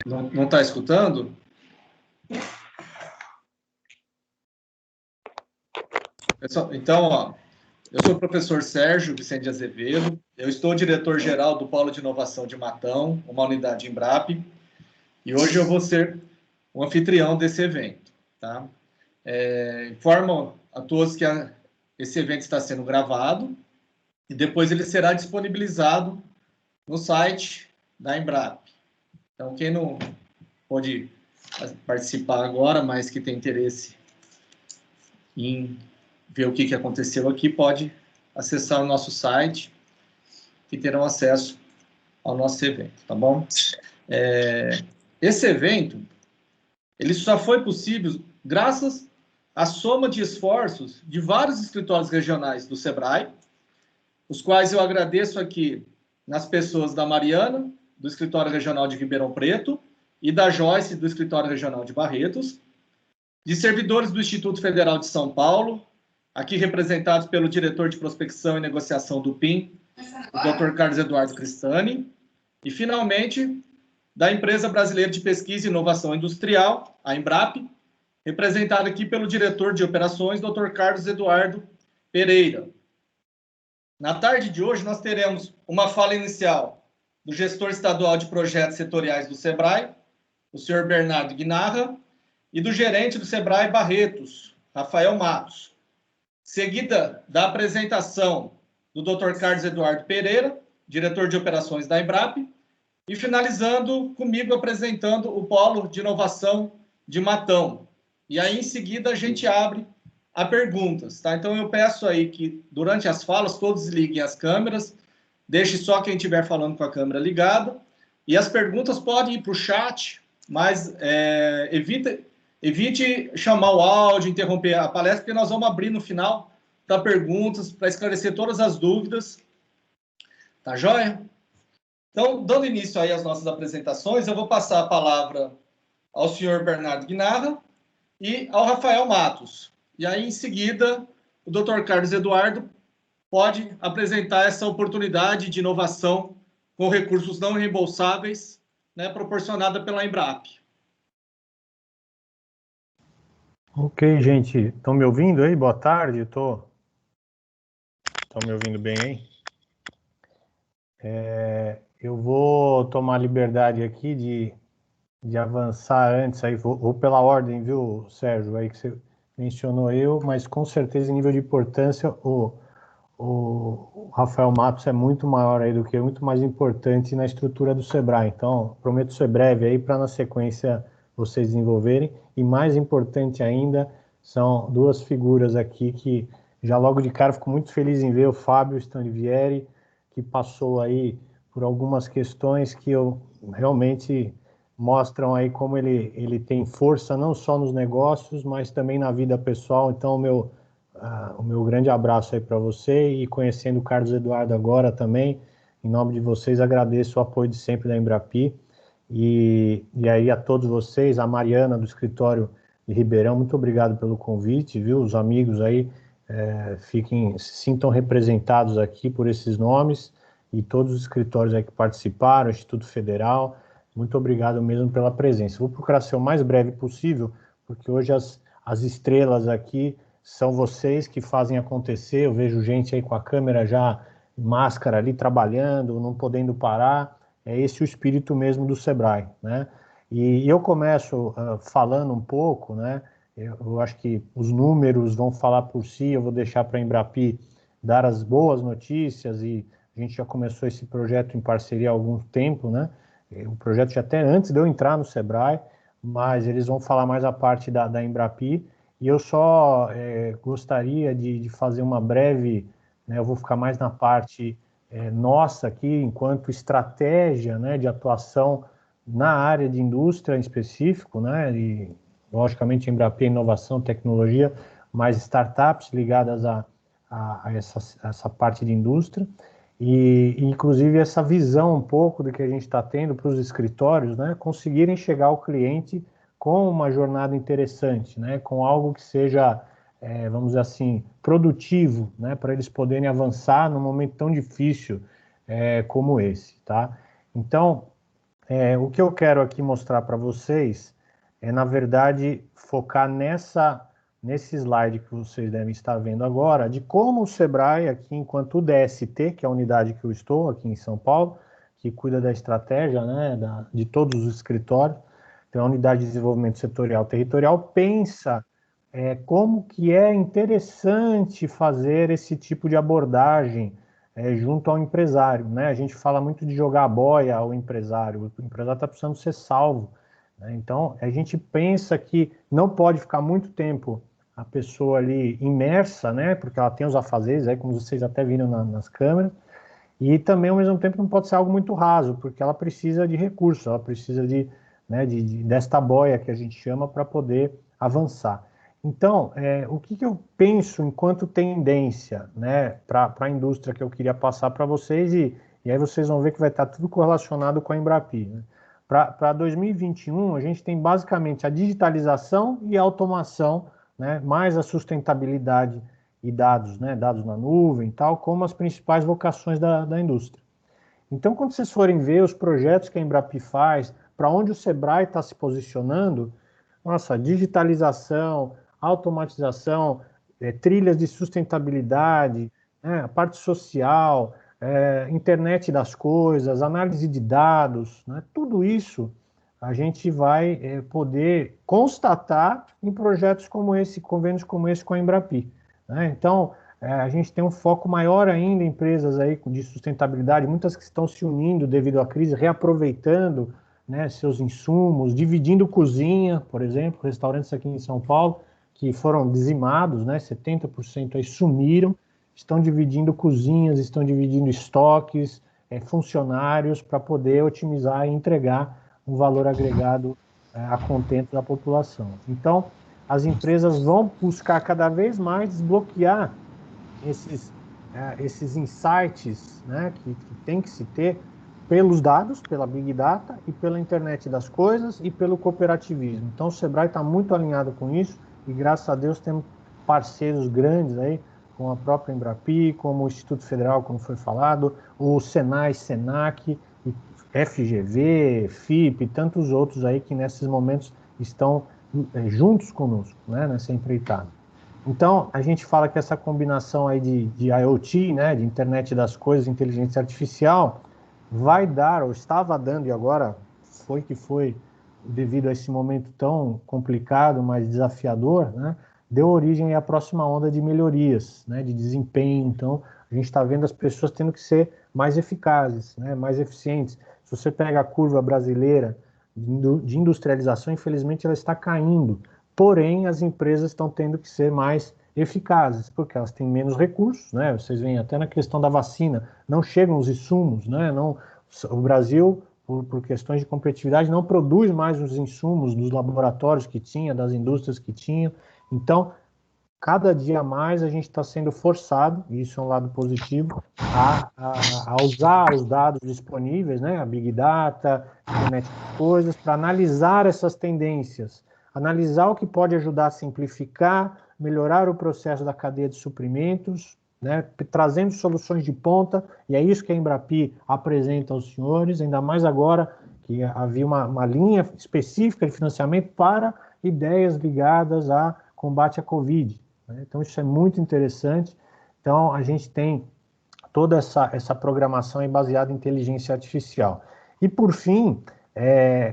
Não está escutando? Então, ó, eu sou o professor Sérgio Vicente Azevedo, eu estou diretor-geral do Polo de Inovação de Matão, uma unidade Embrap, e hoje eu vou ser o anfitrião desse evento. Tá? Informo a todos que esse evento está sendo gravado e depois ele será disponibilizado no site da Embrap. Então, quem não pode participar agora, mas que tem interesse em ver o que aconteceu aqui, pode acessar o nosso site e terão acesso ao nosso evento, tá bom? Esse evento, ele só foi possível graças à soma de esforços de vários escritórios regionais do SEBRAE, os quais eu agradeço aqui nas pessoas da Mariana, do Escritório Regional de Ribeirão Preto, e da Joyce, do Escritório Regional de Barretos, de servidores do Instituto Federal de São Paulo, aqui representados pelo diretor de prospecção e negociação do PIN, o Dr. Carlos Eduardo Cristani, e, finalmente, da Empresa Brasileira de Pesquisa e Inovação Industrial, a Embrap, representada aqui pelo diretor de operações, Dr. Carlos Eduardo Pereira. Na tarde de hoje, nós teremos uma fala inicial do gestor estadual de projetos setoriais do SEBRAE, o senhor Bernardo Guinarra, e do gerente do SEBRAE Barretos, Rafael Matos. Seguida da apresentação do Dr. Carlos Eduardo Pereira, diretor de operações da Embrap, e finalizando comigo apresentando o Polo de Inovação de Matão. E aí, em seguida, a gente abre a perguntas, tá? Então, eu peço aí que, durante as falas, todos liguem as câmeras, deixe só quem estiver falando com a câmera ligada, e as perguntas podem ir para o chat, mas evite chamar o áudio, interromper a palestra, porque nós vamos abrir no final para perguntas, para esclarecer todas as dúvidas. Tá joia? Então, dando início aí às nossas apresentações, eu vou passar a palavra ao senhor Bernardo Guinarra e ao Rafael Matos. E aí, em seguida, o Dr. Carlos Eduardo pode apresentar essa oportunidade de inovação com recursos não reembolsáveis, né, proporcionada pela Embrap. Ok, gente. Estão me ouvindo aí? Boa tarde. Estão me ouvindo bem aí? Eu vou tomar a liberdade aqui de avançar antes, aí vou pela ordem, viu, Sérgio, aí que você mencionou mas com certeza em nível de importância o Rafael Matos é muito maior aí do que eu, muito mais importante na estrutura do SEBRAE. Então, prometo ser breve aí para na sequência vocês desenvolverem. E mais importante ainda, são duas figuras aqui que já logo de cara fico muito feliz em ver, o Fábio Stanlivieri, que passou aí por algumas questões que eu realmente mostram aí como ele tem força não só nos negócios, mas também na vida pessoal. Então, o meu grande abraço aí para você, e conhecendo o Carlos Eduardo agora também, em nome de vocês, agradeço o apoio de sempre da Embrapi, e aí a todos vocês, a Mariana do escritório de Ribeirão, muito obrigado pelo convite, viu? Os amigos aí, se sintam representados aqui por esses nomes, e todos os escritórios aí que participaram, Instituto Federal, muito obrigado mesmo pela presença. Vou procurar ser o mais breve possível, porque hoje as estrelas aqui são vocês que fazem acontecer. Eu vejo gente aí com a câmera já, máscara ali, trabalhando, não podendo parar. É esse o espírito mesmo do SEBRAE, né? E eu começo falando um pouco, né? Eu acho que os números vão falar por si, eu vou deixar para a Embrapi dar as boas notícias, e a gente já começou esse projeto em parceria há algum tempo, né? O projeto já até antes de eu entrar no SEBRAE, mas eles vão falar mais a parte da Embrapi, e eu só gostaria de fazer uma breve, né, eu vou ficar mais na parte nossa aqui, enquanto estratégia, né, de atuação na área de indústria em específico, né, e logicamente Embrapi é inovação, tecnologia, mas startups ligadas a essa parte de indústria, e inclusive essa visão um pouco do que a gente está tendo para os escritórios, né, conseguirem chegar ao cliente com uma jornada interessante, né, com algo que seja, vamos dizer assim, produtivo, né, para eles poderem avançar num momento tão difícil como esse, tá? Então, O que eu quero aqui mostrar para vocês é, na verdade, focar nesse slide que vocês devem estar vendo agora, de como o Sebrae, aqui enquanto o DST, que é a unidade que eu estou aqui em São Paulo, que cuida da estratégia, né, de todos os escritórios, tem a unidade de desenvolvimento setorial territorial, pensa como que é interessante fazer esse tipo de abordagem junto ao empresário, né? A gente fala muito de jogar a boia ao empresário, o empresário está precisando ser salvo, né? Então, a gente pensa que não pode ficar muito tempo a pessoa ali imersa, né? Porque ela tem os afazeres, aí, como vocês até viram nas câmeras, e também, ao mesmo tempo, não pode ser algo muito raso, porque ela precisa de recursos, ela precisa desta boia que a gente chama para poder avançar. Então, o que eu penso enquanto tendência, né, para a indústria que eu queria passar para vocês, e aí vocês vão ver que vai estar tudo correlacionado com a Embrapi, né? Para 2021, a gente tem basicamente a digitalização e a automação, né, mais a sustentabilidade e dados, né, dados na nuvem e tal, como as principais vocações da indústria. Então, quando vocês forem ver os projetos que a Embrapi faz, para onde o Sebrae está se posicionando, nossa, digitalização, automatização, trilhas de sustentabilidade, né, a parte social, internet das coisas, análise de dados, né, tudo isso a gente vai poder constatar em projetos como esse, convênios como esse com a Embrapi, né? Então, a gente tem um foco maior ainda em empresas aí de sustentabilidade, muitas que estão se unindo devido à crise, reaproveitando, né, seus insumos, dividindo cozinha, por exemplo, restaurantes aqui em São Paulo, que foram dizimados, né, 70% aí sumiram, estão dividindo cozinhas, estão dividindo estoques, funcionários, para poder otimizar e entregar um valor agregado a contento da população. Então, as empresas vão buscar cada vez mais desbloquear esses insights, né, que tem que se ter pelos dados, pela Big Data e pela internet das coisas e pelo cooperativismo. Então, o Sebrae está muito alinhado com isso e, graças a Deus, temos parceiros grandes aí, com a própria Embrapi, como o Instituto Federal, como foi falado, o Senai, Senac, FGV, FIP e tantos outros aí que, nesses momentos, estão juntos conosco, né, nessa empreitada. Então, a gente fala que essa combinação aí de IoT, né, de internet das coisas, inteligência artificial, vai dar, ou estava dando, e agora foi, devido a esse momento tão complicado, mas desafiador, né, deu origem à próxima onda de melhorias, né, de desempenho. Então, a gente está vendo as pessoas tendo que ser mais eficazes, né, mais eficientes. Se você pega a curva brasileira de industrialização, infelizmente ela está caindo. Porém, as empresas estão tendo que ser mais eficazes, porque elas têm menos recursos, né? Vocês veem até na questão da vacina, não chegam os insumos, né? Não, o Brasil, por questões de competitividade, não produz mais os insumos dos laboratórios que tinha, das indústrias que tinham. Então, cada dia mais a gente está sendo forçado, e isso é um lado positivo, a usar os dados disponíveis, né? A Big Data, a internet de coisas, para analisar essas tendências, analisar o que pode ajudar a simplificar, melhorar o processo da cadeia de suprimentos, né, trazendo soluções de ponta, e é isso que a Embrapi apresenta aos senhores, ainda mais agora que havia uma linha específica de financiamento para ideias ligadas a combate à Covid, né? Então isso é muito interessante. Então a gente tem toda essa programação é baseada em inteligência artificial. E por fim,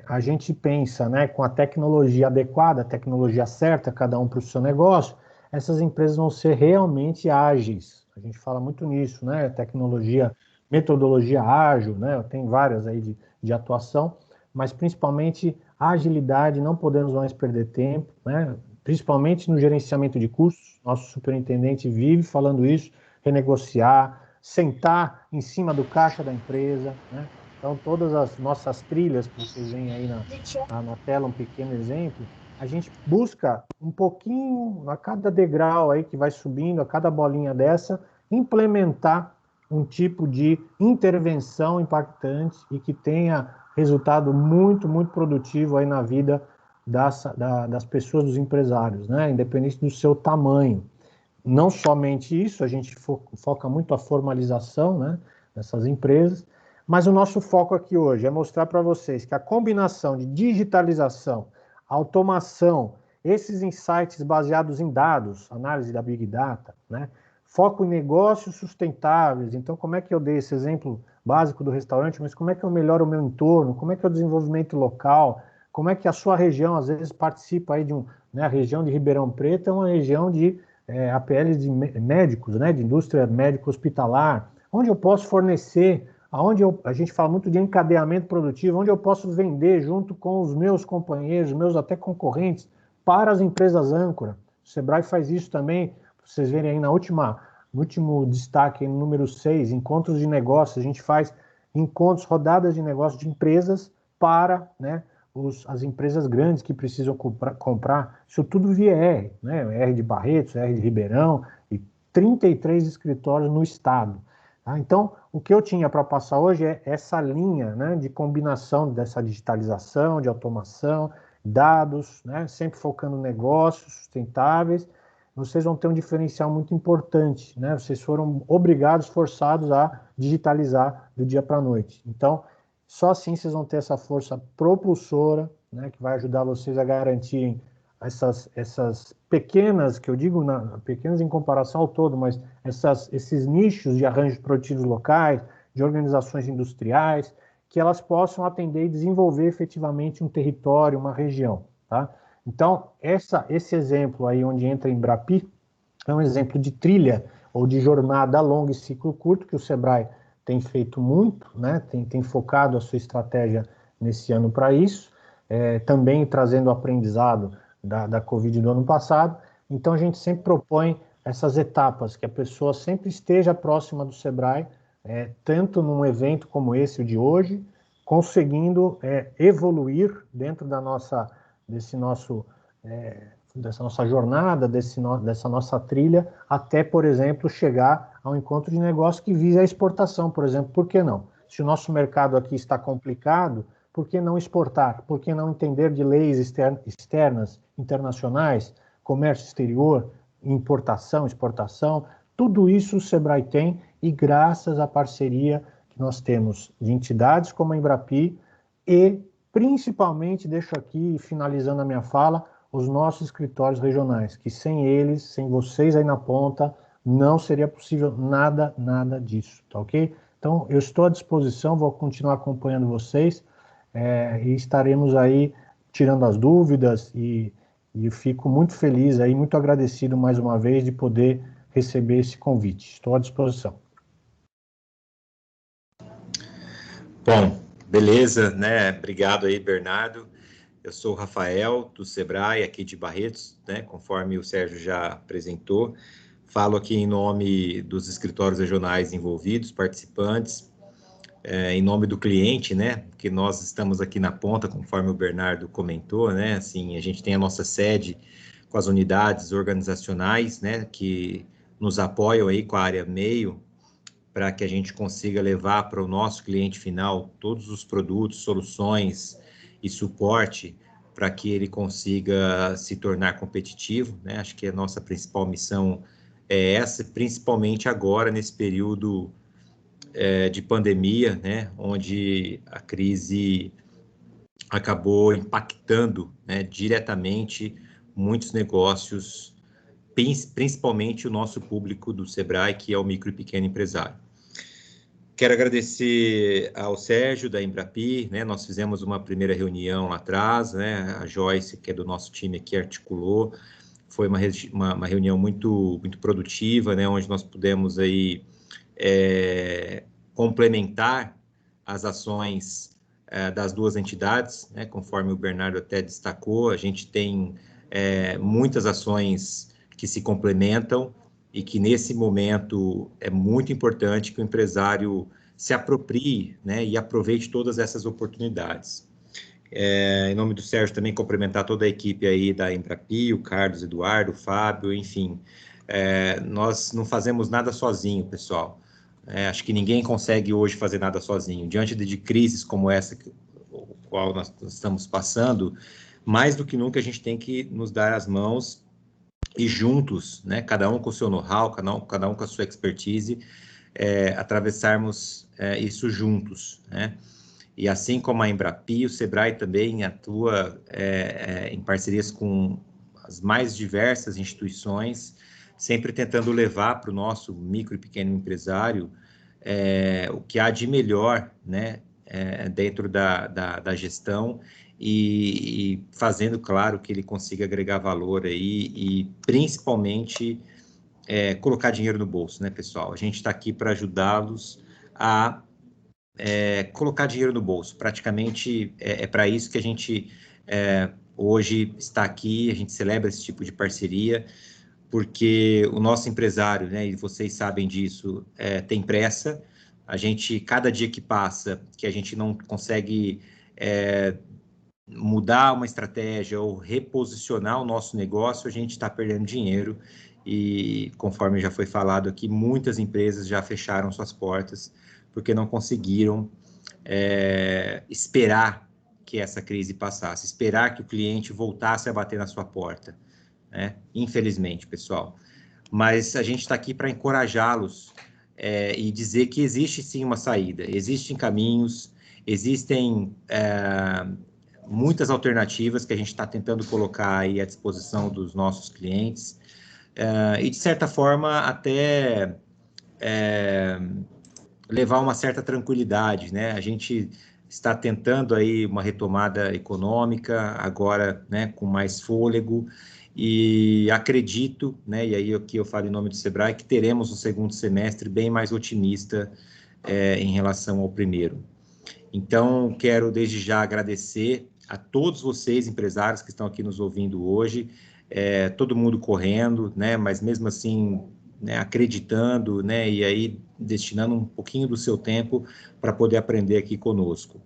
a gente pensa, né, com a tecnologia adequada, a tecnologia certa, cada um para o seu negócio, essas empresas vão ser realmente ágeis. A gente fala muito nisso, né? Tecnologia, metodologia ágil, né? Tem várias aí de atuação, mas principalmente a agilidade, não podemos mais perder tempo, né? Principalmente no gerenciamento de custos. Nosso superintendente vive falando isso, renegociar, sentar em cima do caixa da empresa, né? Então, todas as nossas trilhas, que vocês veem aí na tela, um pequeno exemplo, a gente busca um pouquinho, a cada degrau aí que vai subindo, a cada bolinha dessa, implementar um tipo de intervenção impactante e que tenha resultado muito, muito produtivo aí na vida das pessoas, dos empresários, né? Independente do seu tamanho. Não somente isso, a gente foca muito a formalização, né, dessas empresas, Mas o nosso foco aqui hoje é mostrar para vocês que a combinação de digitalização, automação, esses insights baseados em dados, análise da Big Data, né? Foco em negócios sustentáveis. Então, como é que eu dei esse exemplo básico do restaurante, mas como é que eu melhoro o meu entorno? Como é que é o desenvolvimento local? Como é que a sua região, às vezes, participa aí de né, a região de Ribeirão Preto é uma região de APL de médicos, né, de indústria médico-hospitalar, onde eu posso fornecer, a gente fala muito de encadeamento produtivo, onde eu posso vender junto com os meus companheiros, meus até concorrentes, para as empresas âncora. O Sebrae faz isso também, vocês verem aí no último destaque, no número 6, encontros de negócios, a gente faz encontros, rodadas de negócios de empresas para, né, as empresas grandes que precisam comprar, isso tudo via R, né? R de Barretos, R de Ribeirão, e 33 escritórios no estado. Tá? Então, o que eu tinha para passar hoje é essa linha, né, de combinação dessa digitalização, de automação, dados, né, sempre focando em negócios sustentáveis. Vocês vão ter um diferencial muito importante, né? Vocês foram obrigados, forçados a digitalizar do dia para a noite. Então, só assim vocês vão ter essa força propulsora, né, que vai ajudar vocês a garantirem essas pequenas, que eu digo pequenas em comparação ao todo, mas esses nichos de arranjos produtivos locais, de organizações industriais, que elas possam atender e desenvolver efetivamente um território, uma região, tá? Então, esse exemplo aí onde entra a Embrapi é um exemplo de trilha ou de jornada longa e ciclo curto que o Sebrae tem feito muito, né? Tem focado a sua estratégia nesse ano para isso, também trazendo o aprendizado da Covid do ano passado. Então, a gente sempre propõe essas etapas, que a pessoa sempre esteja próxima do Sebrae, tanto num evento como esse, o de hoje, conseguindo evoluir dentro dessa nossa jornada, dessa nossa trilha, até, por exemplo, chegar ao encontro de negócio que visa a exportação, por exemplo. Por que não? Se o nosso mercado aqui está complicado, por que não exportar? Por que não entender de leis externas, internacionais, comércio exterior, importação, exportação? Tudo isso o Sebrae tem, e graças à parceria que nós temos de entidades como a Embrapi e, principalmente, deixo aqui, finalizando a minha fala, os nossos escritórios regionais, que sem eles, sem vocês aí na ponta, não seria possível nada disso, tá ok? Então, eu estou à disposição, vou continuar acompanhando vocês, e estaremos aí tirando as dúvidas, e eu fico muito feliz aí, muito agradecido mais uma vez de poder receber esse convite. Estou à disposição. Bom, beleza, né? Obrigado aí, Bernardo. Eu sou o Rafael, do Sebrae, aqui de Barretos, né? Conforme o Sérgio já apresentou. Falo aqui em nome dos escritórios regionais envolvidos, participantes, em nome do cliente, né? Porque nós estamos aqui na ponta, conforme o Bernardo comentou, né? Assim, a gente tem a nossa sede com as unidades organizacionais, né? Que nos apoiam aí com a área meio, para que a gente consiga levar para o nosso cliente final todos os produtos, soluções e suporte para que ele consiga se tornar competitivo, né? Acho que a nossa principal missão é essa, principalmente agora, nesse período de pandemia, né? Onde a crise acabou impactando, né, diretamente muitos negócios, principalmente o nosso público do Sebrae, que é o micro e pequeno empresário. Quero agradecer ao Sérgio, da Embrapi, né? Nós fizemos uma primeira reunião lá atrás, né? A Joyce, que é do nosso time aqui, articulou. Foi uma reunião muito produtiva, né? Onde nós pudemos aí complementar as ações das duas entidades, né? Conforme o Bernardo até destacou, a gente tem muitas ações que se complementam, e que nesse momento é muito importante que o empresário se aproprie, né, e aproveite todas essas oportunidades. Em nome do Sérgio, também cumprimentar toda a equipe aí da Embrapi, o Carlos, Eduardo, o Fábio, enfim. Nós não fazemos nada sozinho, pessoal. Acho que ninguém consegue hoje fazer nada sozinho. Diante de crises como essa, o qual nós estamos passando, mais do que nunca a gente tem que nos dar as mãos e juntos, né, cada um com o seu know-how, cada um com a sua expertise, atravessarmos isso juntos, né? E assim como a Embrapi, o Sebrae também atua em parcerias com as mais diversas instituições, sempre tentando levar para o nosso micro e pequeno empresário o que há de melhor, né, dentro da gestão e fazendo, claro, que ele consiga agregar valor aí e principalmente colocar dinheiro no bolso, né, pessoal? A gente está aqui para ajudá-los a colocar dinheiro no bolso. Praticamente é para isso que a gente hoje está aqui, a gente celebra esse tipo de parceria, porque o nosso empresário, né, e vocês sabem disso, tem pressa. A gente, cada dia que passa, que a gente não consegue mudar uma estratégia ou reposicionar o nosso negócio, a gente está perdendo dinheiro e, conforme já foi falado aqui, muitas empresas já fecharam suas portas porque não conseguiram esperar que essa crise passasse, esperar que o cliente voltasse a bater na sua porta, né? Infelizmente, pessoal. Mas a gente está aqui para encorajá-los e dizer que existe sim uma saída, existem caminhos, existem muitas alternativas que a gente está tentando colocar aí à disposição dos nossos clientes e, de certa forma, até levar uma certa tranquilidade, né? A gente está tentando aí uma retomada econômica, agora, né, com mais fôlego, e acredito, né, e aí aqui eu falo em nome do Sebrae, que teremos um segundo semestre bem mais otimista em relação ao primeiro. Então, quero desde já agradecer a todos vocês, empresários, que estão aqui nos ouvindo hoje, todo mundo correndo, né, mas mesmo assim, né, acreditando, né, e aí destinando um pouquinho do seu tempo para poder aprender aqui conosco.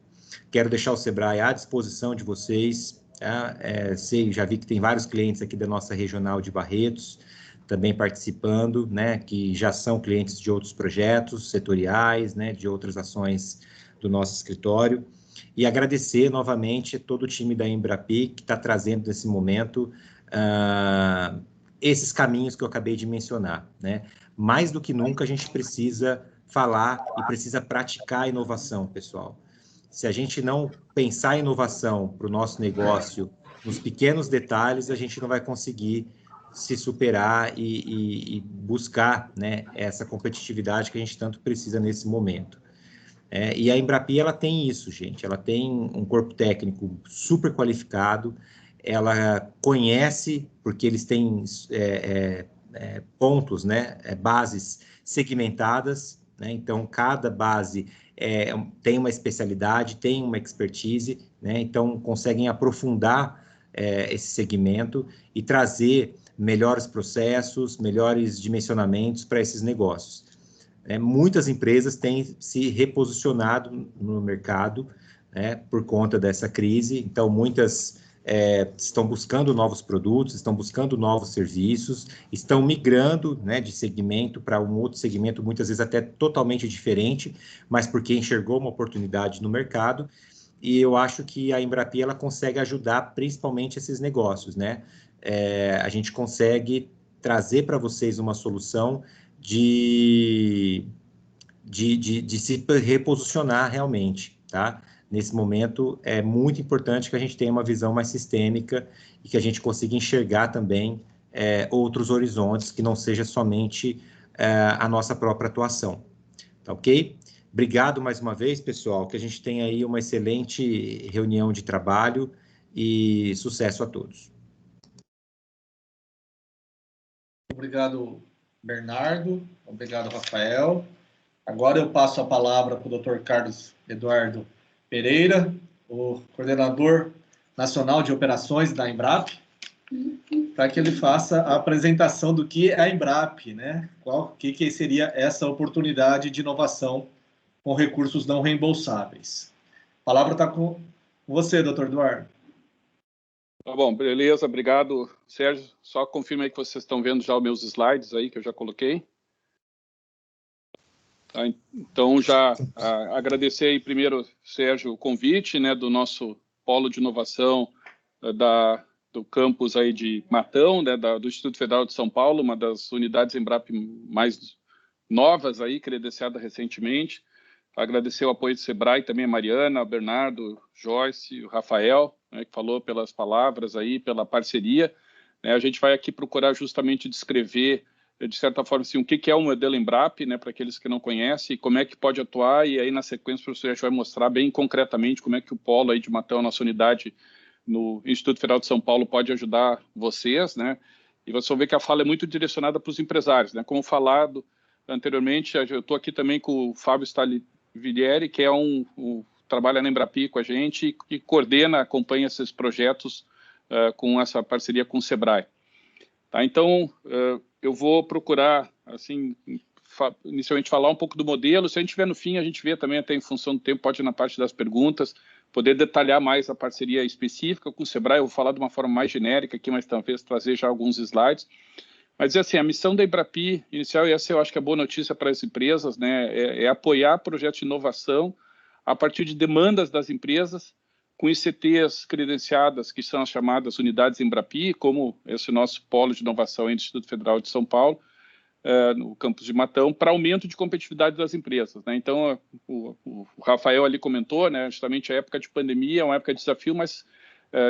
Quero deixar o Sebrae à disposição de vocês, tá? Já vi que tem vários clientes aqui da nossa regional de Barretos, também participando, né, que já são clientes de outros projetos setoriais, né, de outras ações do nosso escritório, e agradecer novamente todo o time da Embrapi que está trazendo nesse momento esses caminhos que eu acabei de mencionar, né? Mais do que nunca a gente precisa falar e precisa praticar a inovação, pessoal. Se a gente não pensar em inovação para o nosso negócio nos pequenos detalhes, a gente não vai conseguir se superar e buscar, né, essa competitividade que a gente tanto precisa nesse momento. E a Embrapi, ela tem isso, gente, ela tem um corpo técnico super qualificado, ela conhece, porque eles têm pontos, né, bases segmentadas, né, então cada base tem uma especialidade, tem uma expertise, né, então conseguem aprofundar esse segmento e trazer melhores processos, melhores dimensionamentos para esses negócios. Muitas empresas têm se reposicionado no mercado, né, por conta dessa crise, então muitas estão buscando novos produtos, estão buscando novos serviços, estão migrando, né, de segmento para um outro segmento, muitas vezes até totalmente diferente, mas porque enxergou uma oportunidade no mercado, e eu acho que a Embrapi ela consegue ajudar principalmente esses negócios, né? A gente consegue trazer para vocês uma solução de se reposicionar realmente, tá? Nesse momento, é muito importante que a gente tenha uma visão mais sistêmica e que a gente consiga enxergar também outros horizontes, que não seja somente a nossa própria atuação, tá ok? Obrigado mais uma vez, pessoal, que a gente tenha aí uma excelente reunião de trabalho e sucesso a todos. Obrigado, Bernardo. Obrigado, Rafael. Agora eu passo a palavra para o Dr. Carlos Eduardo Pereira, o coordenador nacional de operações da Embrapi, para que ele faça a apresentação do que é a Embrapi, né? O que seria essa oportunidade de inovação com recursos não reembolsáveis. A palavra está com você, Dr. Eduardo. Tá bom, beleza, obrigado, Sérgio. Só confirma aí que vocês estão vendo já os meus slides aí, que eu já coloquei. Tá, então, já agradecer aí primeiro, Sérgio, o convite, né, do nosso polo de inovação do campus aí de Matão, né, do Instituto Federal de São Paulo, uma das unidades Embrapi mais novas aí, credenciadas recentemente. Agradecer o apoio do Sebrae, também a Mariana, o Bernardo, Joyce, o Rafael, né, que falou pelas palavras aí, pela parceria. Né, a gente vai aqui procurar justamente descrever, de certa forma, assim, o que é o modelo Embrap, né, para aqueles que não conhecem, como é que pode atuar, e aí na sequência o professor vai mostrar bem concretamente como é que o polo aí de Matão, a nossa unidade no Instituto Federal de São Paulo, pode ajudar vocês, né? E vocês vão ver que a fala é muito direcionada para os empresários, né? Como falado anteriormente, eu estou aqui também com o Fábio Stalivieri, que é trabalha na Embrapi com a gente e coordena, acompanha esses projetos com essa parceria com o Sebrae. Tá? Então, eu vou procurar, assim, inicialmente falar um pouco do modelo. Se a gente tiver no fim, a gente vê também, até em função do tempo, pode ir na parte das perguntas, poder detalhar mais a parceria específica com o Sebrae. Eu vou falar de uma forma mais genérica aqui, mas talvez trazer já alguns slides. Mas, assim, a missão da Embrapi inicial, e essa eu acho que é boa notícia para as empresas, né, é apoiar projetos de inovação a partir de demandas das empresas, com ICTs credenciadas, que são as chamadas unidades Embrapi, como esse nosso polo de inovação aí do Instituto Federal de São Paulo, no campus de Matão, para aumento de competitividade das empresas. Né? Então, o Rafael ali comentou, né, justamente a época de pandemia é uma época de desafio, mas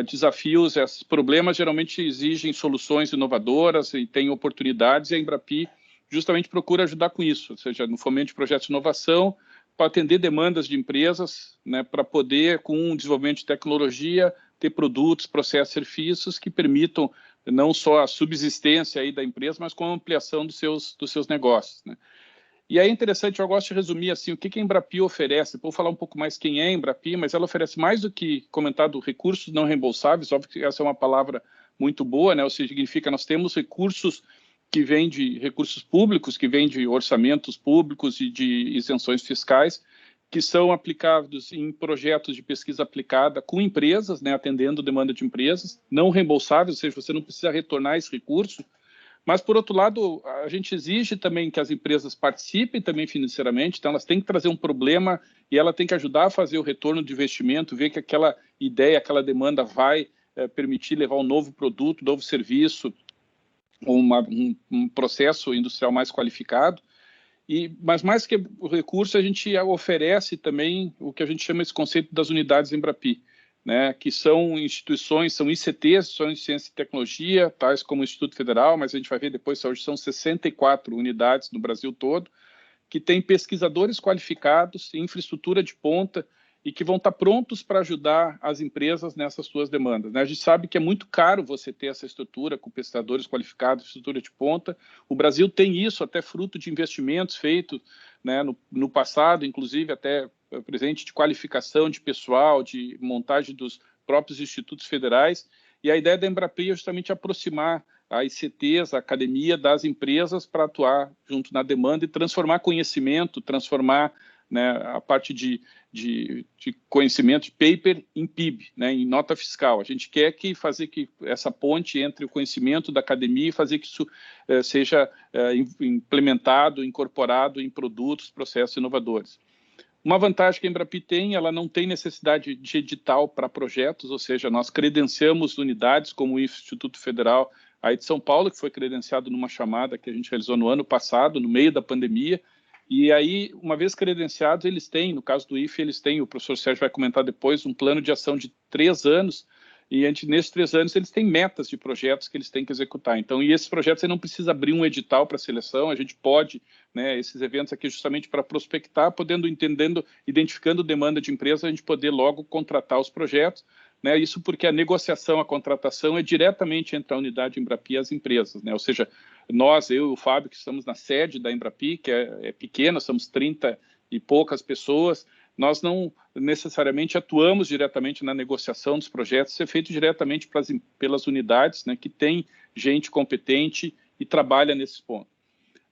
desafios, esses problemas geralmente exigem soluções inovadoras e tem oportunidades, e a Embrapi justamente procura ajudar com isso, ou seja, no fomento de projetos de inovação, para atender demandas de empresas, né, para poder, com o desenvolvimento de tecnologia, ter produtos, processos, serviços que permitam não só a subsistência aí da empresa, mas com a ampliação dos seus negócios. Né? E aí é interessante, eu gosto de resumir assim, o que a Embrapi oferece. Vou falar um pouco mais quem é a Embrapi, mas ela oferece mais do que comentado recursos não reembolsáveis, óbvio que essa é uma palavra muito boa, né? Ou seja, significa nós temos recursos que vêm de recursos públicos, que vêm de orçamentos públicos e de isenções fiscais, que são aplicados em projetos de pesquisa aplicada com empresas, né, atendendo demanda de empresas, não reembolsáveis, ou seja, você não precisa retornar esse recurso. Mas, por outro lado, a gente exige também que as empresas participem também financeiramente, então elas têm que trazer um problema e ela tem que ajudar a fazer o retorno de investimento, ver que aquela ideia, aquela demanda vai permitir levar um novo produto, novo serviço, um processo industrial mais qualificado. Mas mais que o recurso, a gente oferece também o que a gente chama esse conceito das unidades Embrapi, né, que são instituições, são ICTs, são de ciência e tecnologia, tais como o Instituto Federal, mas a gente vai ver depois, hoje são 64 unidades no Brasil todo, que têm pesquisadores qualificados, infraestrutura de ponta, e que vão estar prontos para ajudar as empresas nessas suas demandas. Né? A gente sabe que é muito caro você ter essa estrutura com pesquisadores qualificados, estrutura de ponta. O Brasil tem isso, até fruto de investimentos feitos, né, no passado, inclusive até presente de qualificação de pessoal, de montagem dos próprios institutos federais. E a ideia da Embrapi é justamente aproximar a ICTs, a academia, das empresas para atuar junto na demanda e transformar conhecimento, transformar, né, a parte de conhecimento de paper em PIB, né, em nota fiscal. A gente quer fazer que essa ponte entre o conhecimento da academia e fazer que isso seja implementado, incorporado em produtos, processos inovadores. Uma vantagem que a Embrapi tem, ela não tem necessidade de edital para projetos, ou seja, nós credenciamos unidades como o Instituto Federal aí de São Paulo, que foi credenciado numa chamada que a gente realizou no ano passado, no meio da pandemia. E aí, uma vez credenciados, eles têm, no caso do IFE, eles têm, o professor Sérgio vai comentar depois, um plano de ação de 3 anos, e nesses 3 anos eles têm metas de projetos que eles têm que executar. Então, e esses projetos você não precisa abrir um edital para seleção, a gente pode, né, esses eventos aqui justamente para prospectar, identificando demanda de empresa, a gente poder logo contratar os projetos, né, isso porque a negociação, a contratação é diretamente entre a unidade Embrapi e as empresas, né, ou seja, nós, eu e o Fábio, que estamos na sede da Embrapi, que é pequena, somos 30 e poucas pessoas, nós não necessariamente atuamos diretamente na negociação dos projetos, isso é feito diretamente pelas unidades, né, que tem gente competente e trabalha nesses pontos.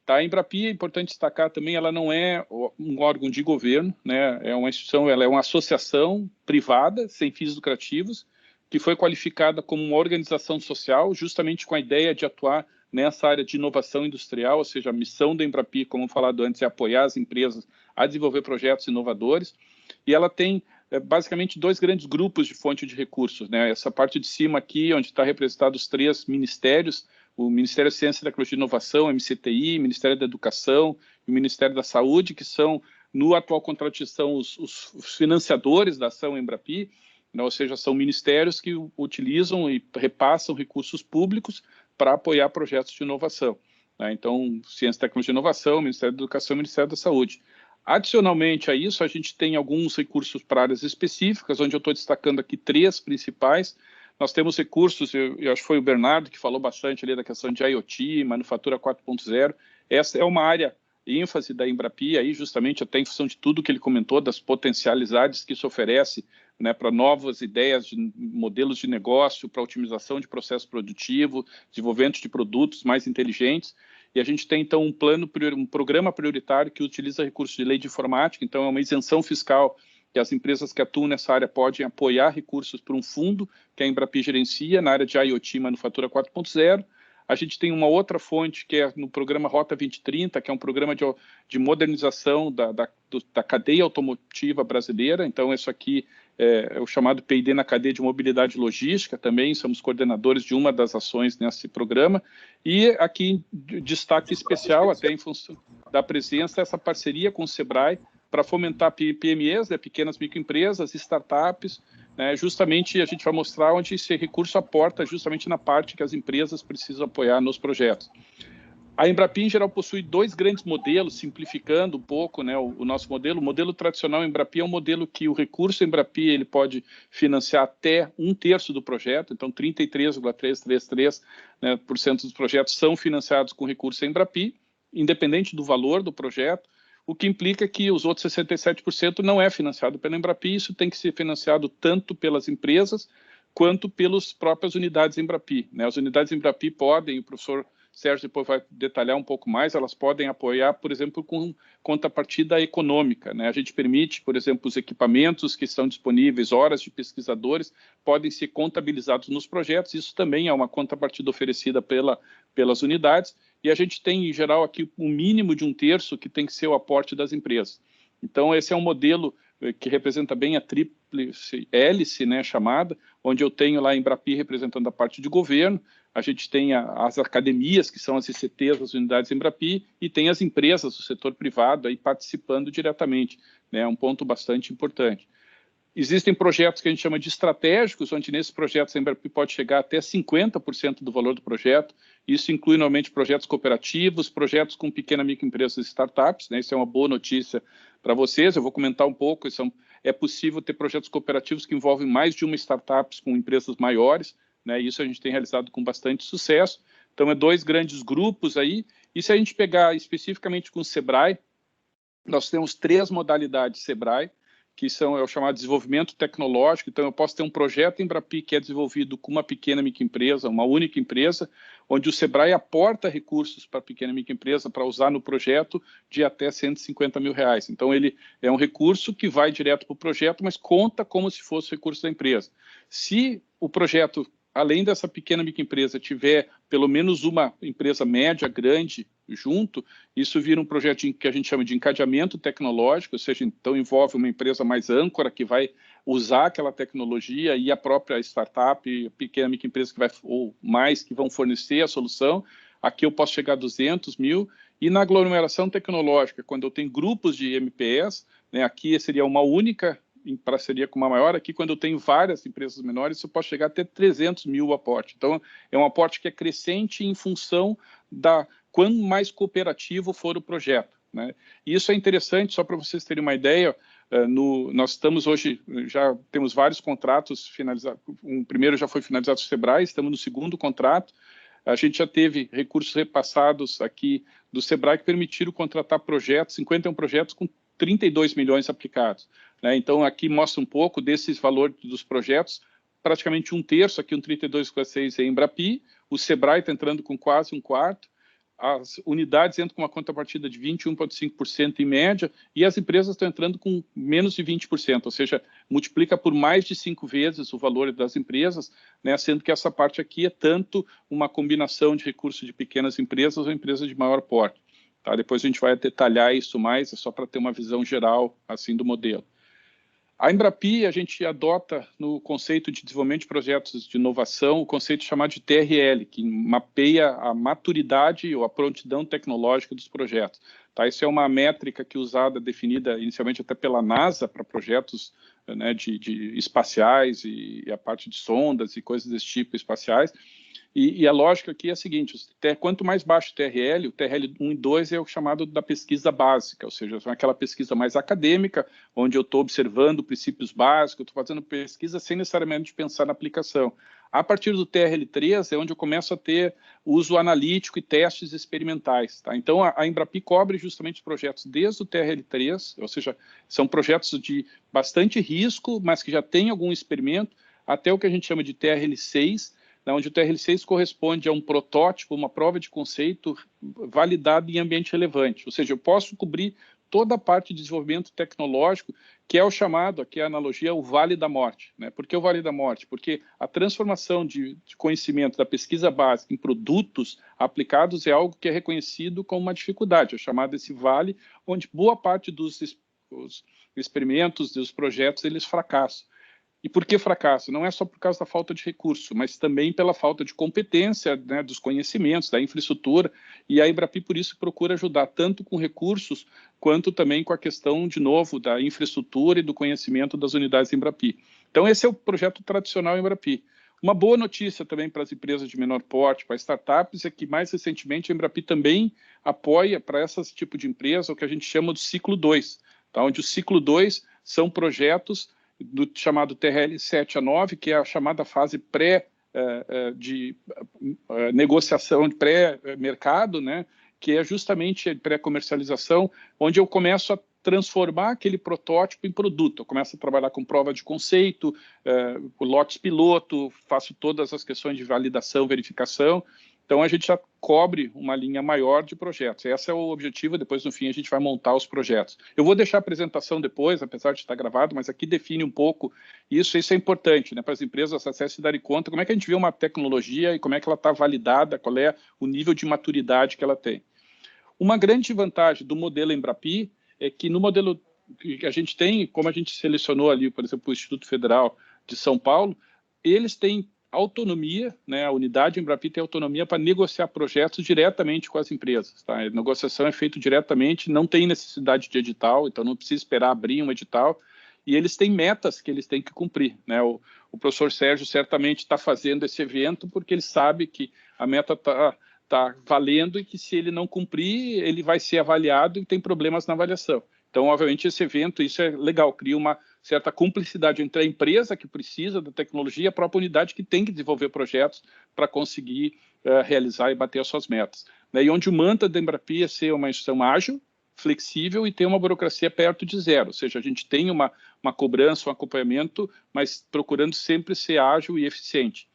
Tá, a Embrapi, é importante destacar também, ela não é um órgão de governo, né, é uma instituição, ela é uma associação privada, sem fins lucrativos, que foi qualificada como uma organização social, justamente com a ideia de atuar nessa área de inovação industrial, ou seja, a missão da Embrapi, como falado antes, é apoiar as empresas a desenvolver projetos inovadores, e ela tem basicamente 2 grandes grupos de fonte de recursos, né? Essa parte de cima aqui, onde está representado os 3 ministérios, o Ministério da Ciência, Tecnologia e Inovação, MCTI, Ministério da Educação e o Ministério da Saúde, que são, no atual contrato de gestão, os financiadores da ação Embrapi, né, ou seja, são ministérios que utilizam e repassam recursos públicos para apoiar projetos de inovação. Né? Então, Ciência, Tecnologia e Inovação, Ministério da Educação e Ministério da Saúde. Adicionalmente a isso, a gente tem alguns recursos para áreas específicas, onde eu estou destacando aqui 3 principais. Nós temos recursos, eu acho que foi o Bernardo que falou bastante ali da questão de IoT, Manufatura 4.0. Essa é uma área ênfase da Embrapi, aí justamente até em função de tudo que ele comentou, das potencialidades que isso oferece, né, para novas ideias de modelos de negócio, para otimização de processo produtivo, desenvolvimento de produtos mais inteligentes. E a gente tem, então, um programa prioritário que utiliza recursos de lei de informática, então é uma isenção fiscal que as empresas que atuam nessa área podem apoiar recursos por um fundo que a Embrapi gerencia na área de IoT Manufatura 4.0. A gente tem uma outra fonte que é no programa Rota 2030, que é um programa de modernização da cadeia automotiva brasileira. Então, isso aqui é o chamado P&D na cadeia de mobilidade logística também, somos coordenadores de uma das ações nesse programa. E aqui, destaque especial, até em função da presença, essa parceria com o SEBRAE para fomentar PMEs, né, pequenas microempresas, startups. Justamente a gente vai mostrar onde esse recurso aporta justamente na parte que as empresas precisam apoiar nos projetos. A Embrapi, em geral, possui 2 grandes modelos, simplificando um pouco, né, o nosso modelo. O modelo tradicional Embrapi é um modelo que o recurso Embrapi ele pode financiar até 1/3 do projeto, então 33,333%, né, dos projetos são financiados com recurso Embrapi, independente do valor do projeto, o que implica que os outros 67% não é financiado pela Embrapi. Isso tem que ser financiado tanto pelas empresas quanto pelas próprias unidades Embrapi. Né? As unidades Embrapi podem, o professor Sérgio depois vai detalhar um pouco mais, elas podem apoiar, por exemplo, com contrapartida econômica. Né? A gente permite, por exemplo, os equipamentos que estão disponíveis, horas de pesquisadores, podem ser contabilizados nos projetos. Isso também é uma contrapartida oferecida pelas unidades. E a gente tem, em geral, aqui um mínimo de 1/3 que tem que ser o aporte das empresas. Então, esse é um modelo que representa bem a tríplice hélice, né, chamada, onde eu tenho lá a Embrapi representando a parte de governo, a gente tem as academias, que são as ICTs, as unidades Embrapi, e tem as empresas do setor privado aí participando diretamente, né, um ponto bastante importante. Existem projetos que a gente chama de estratégicos, onde nesses projetos a Embrapi pode chegar até 50% do valor do projeto. Isso inclui normalmente projetos cooperativos, projetos com pequena microempresas e startups, né? Isso é uma boa notícia para vocês. Eu vou comentar um pouco. É possível ter projetos cooperativos que envolvem mais de uma startup com empresas maiores, né? Isso a gente tem realizado com bastante sucesso. Então, é 2 grandes grupos aí. E se a gente pegar especificamente com o SEBRAE, nós temos 3 modalidades SEBRAE, que é o chamado desenvolvimento tecnológico. Então, eu posso ter um projeto Embrapi que é desenvolvido com uma pequena microempresa, uma única empresa, onde o SEBRAE aporta recursos para a pequena microempresa para usar no projeto de até R$150 mil. Então, ele é um recurso que vai direto para o projeto, mas conta como se fosse recurso da empresa. Se o projeto, além dessa pequena microempresa, tiver pelo menos uma empresa média, grande, junto, isso vira um projeto que a gente chama de encadeamento tecnológico, ou seja, então envolve uma empresa mais âncora que vai usar aquela tecnologia e a própria startup, a pequena microempresa ou mais que vão fornecer a solução. Aqui eu posso chegar a 200 mil. E na aglomeração tecnológica, quando eu tenho grupos de MPS, né, aqui seria uma única em parceria com uma maior. Aqui, quando eu tenho várias empresas menores, eu posso chegar até 300 mil o aporte. Então, é um aporte que é crescente em função da quanto mais cooperativo for o projeto. Né? E isso é interessante, só para vocês terem uma ideia, nós estamos hoje, já temos vários contratos finalizados, um primeiro já foi finalizado com o SEBRAE, estamos no 2º contrato, a gente já teve recursos repassados aqui do SEBRAE que permitiram contratar projetos, 51 projetos com 32 milhões aplicados. Né? Então, aqui mostra um pouco desses valores dos projetos, praticamente 1/3, aqui 32,6 é Embrapi, o SEBRAE está entrando com quase 1/4, as unidades entram com uma contrapartida de 21,5% em média, e as empresas estão entrando com menos de 20%, ou seja, multiplica por mais de 5 vezes o valor das empresas, né, sendo que essa parte aqui é tanto uma combinação de recursos de pequenas empresas ou empresas de maior porte. Tá? Depois a gente vai detalhar isso mais, é só para ter uma visão geral assim do modelo. A Embrapi, a gente adota no conceito de desenvolvimento de projetos de inovação o conceito chamado de TRL, que mapeia a maturidade ou a prontidão tecnológica dos projetos. Tá? Isso é uma métrica que é usada, definida inicialmente até pela NASA para projetos, né, de espaciais e a parte de sondas e coisas desse tipo espaciais. E a lógica aqui é a seguinte, quanto mais baixo o TRL 1 e 2 é o chamado da pesquisa básica, ou seja, é aquela pesquisa mais acadêmica, onde eu estou observando princípios básicos, estou fazendo pesquisa sem necessariamente pensar na aplicação. A partir do TRL3 é onde eu começo a ter uso analítico e testes experimentais. Tá? Então, a Embrapi cobre justamente os projetos desde o TRL3, ou seja, são projetos de bastante risco, mas que já têm algum experimento, até o que a gente chama de TRL6, onde o TRL6 corresponde a um protótipo, uma prova de conceito validada em ambiente relevante. Ou seja, eu posso cobrir toda a parte de desenvolvimento tecnológico, que é o chamado, aqui a analogia, o Vale da Morte. Né? Por que o Vale da Morte? Porque a transformação de conhecimento da pesquisa básica em produtos aplicados é algo que é reconhecido como uma dificuldade, é chamado esse vale, onde boa parte dos experimentos, dos projetos, eles fracassam. E por que fracasso? Não é só por causa da falta de recurso, mas também pela falta de competência, né, dos conhecimentos, da infraestrutura, e a Embrapi, por isso, procura ajudar tanto com recursos, quanto também com a questão, de novo, da infraestrutura e do conhecimento das unidades Embrapi. Então, esse é o projeto tradicional Embrapi. Uma boa notícia também para as empresas de menor porte, para startups, é que, mais recentemente, a Embrapi também apoia para esse tipo de empresa o que a gente chama de ciclo 2, tá? Onde o ciclo 2 são projetos do chamado TRL 7 a 9, que é a chamada fase de negociação, de pré-mercado, né, que é justamente a pré-comercialização, onde eu começo a transformar aquele protótipo em produto. Eu começo a trabalhar com prova de conceito, lotes piloto, faço todas as questões de validação, verificação. Então, a gente já cobre uma linha maior de projetos. Esse é o objetivo, depois, no fim, a gente vai montar os projetos. Eu vou deixar a apresentação depois, apesar de estar gravado, mas aqui define um pouco isso. Isso é importante, né, para as empresas se darem conta como é que a gente vê uma tecnologia e como é que ela está validada, qual é o nível de maturidade que ela tem. Uma grande vantagem do modelo Embrapi é que no modelo que a gente tem, como a gente selecionou ali, por exemplo, o Instituto Federal de São Paulo, eles têm autonomia, né, a unidade Embrapi tem autonomia para negociar projetos diretamente com as empresas. Tá? A negociação é feita diretamente, não tem necessidade de edital, então não precisa esperar abrir um edital, e eles têm metas que eles têm que cumprir. Né? O professor Sérgio certamente está fazendo esse evento porque ele sabe que a meta está valendo e que se ele não cumprir, ele vai ser avaliado e tem problemas na avaliação. Então, obviamente, esse evento, isso é legal, cria uma certa cumplicidade entre a empresa que precisa da tecnologia e a própria unidade que tem que desenvolver projetos para conseguir realizar e bater as suas metas. Né? E onde o mantra da Embrapi é ser uma instituição ágil, flexível e ter uma burocracia perto de zero, ou seja, a gente tem uma cobrança, um acompanhamento, mas procurando sempre ser ágil e eficiente.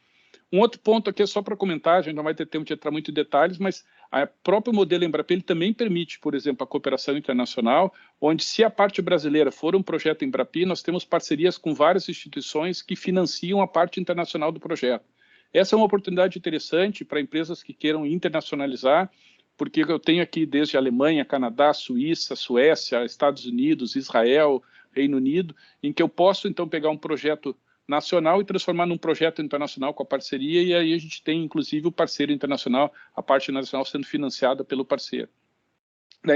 Um outro ponto aqui é só para comentar, a gente não vai ter tempo de entrar muito em detalhes, mas o próprio modelo Embrapi ele também permite, por exemplo, a cooperação internacional, onde se a parte brasileira for um projeto Embrapi, nós temos parcerias com várias instituições que financiam a parte internacional do projeto. Essa é uma oportunidade interessante para empresas que queiram internacionalizar, porque eu tenho aqui desde Alemanha, Canadá, Suíça, Suécia, Estados Unidos, Israel, Reino Unido, em que eu posso, então, pegar um projeto nacional e transformar num projeto internacional com a parceria, e aí a gente tem, inclusive, o parceiro internacional, a parte nacional sendo financiada pelo parceiro.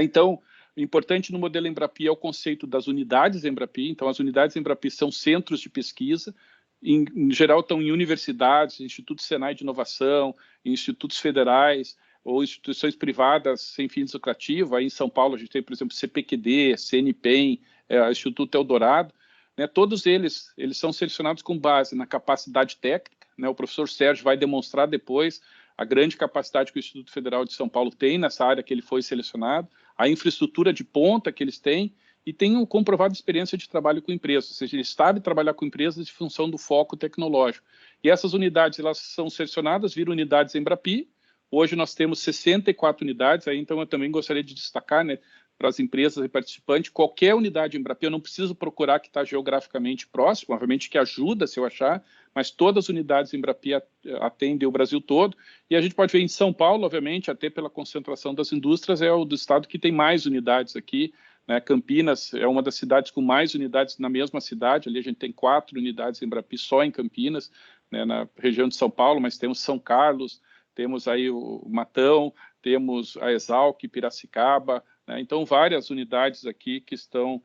Então, o importante no modelo Embrapi é o conceito das unidades Embrapi. Então, as unidades Embrapi são centros de pesquisa, em geral estão em universidades, institutos Senai de inovação, institutos federais, ou instituições privadas sem fins lucrativos. Aí em São Paulo a gente tem, por exemplo, CPQD, CNPEM, Instituto Eldorado. Né, todos eles são selecionados com base na capacidade técnica. Né, o professor Sérgio vai demonstrar depois a grande capacidade que o Instituto Federal de São Paulo tem nessa área que ele foi selecionado, a infraestrutura de ponta que eles têm e tem uma comprovada experiência de trabalho com empresas, ou seja, ele sabe trabalhar com empresas em função do foco tecnológico. E essas unidades elas são selecionadas, viram unidades Embrapi. Hoje nós temos 64 unidades, aí, então eu também gostaria de destacar, né, para as empresas e participantes, qualquer unidade Embrapi, eu não preciso procurar que está geograficamente próximo, obviamente que ajuda se eu achar, mas todas as unidades Embrapi atendem o Brasil todo, e a gente pode ver em São Paulo, obviamente, até pela concentração das indústrias, é o do estado que tem mais unidades aqui, né? Campinas é uma das cidades com mais unidades na mesma cidade, ali a gente tem 4 unidades Embrapi só em Campinas, né, na região de São Paulo, mas temos São Carlos, temos aí o Matão, temos a Exalc, Piracicaba, né? Então várias unidades aqui que estão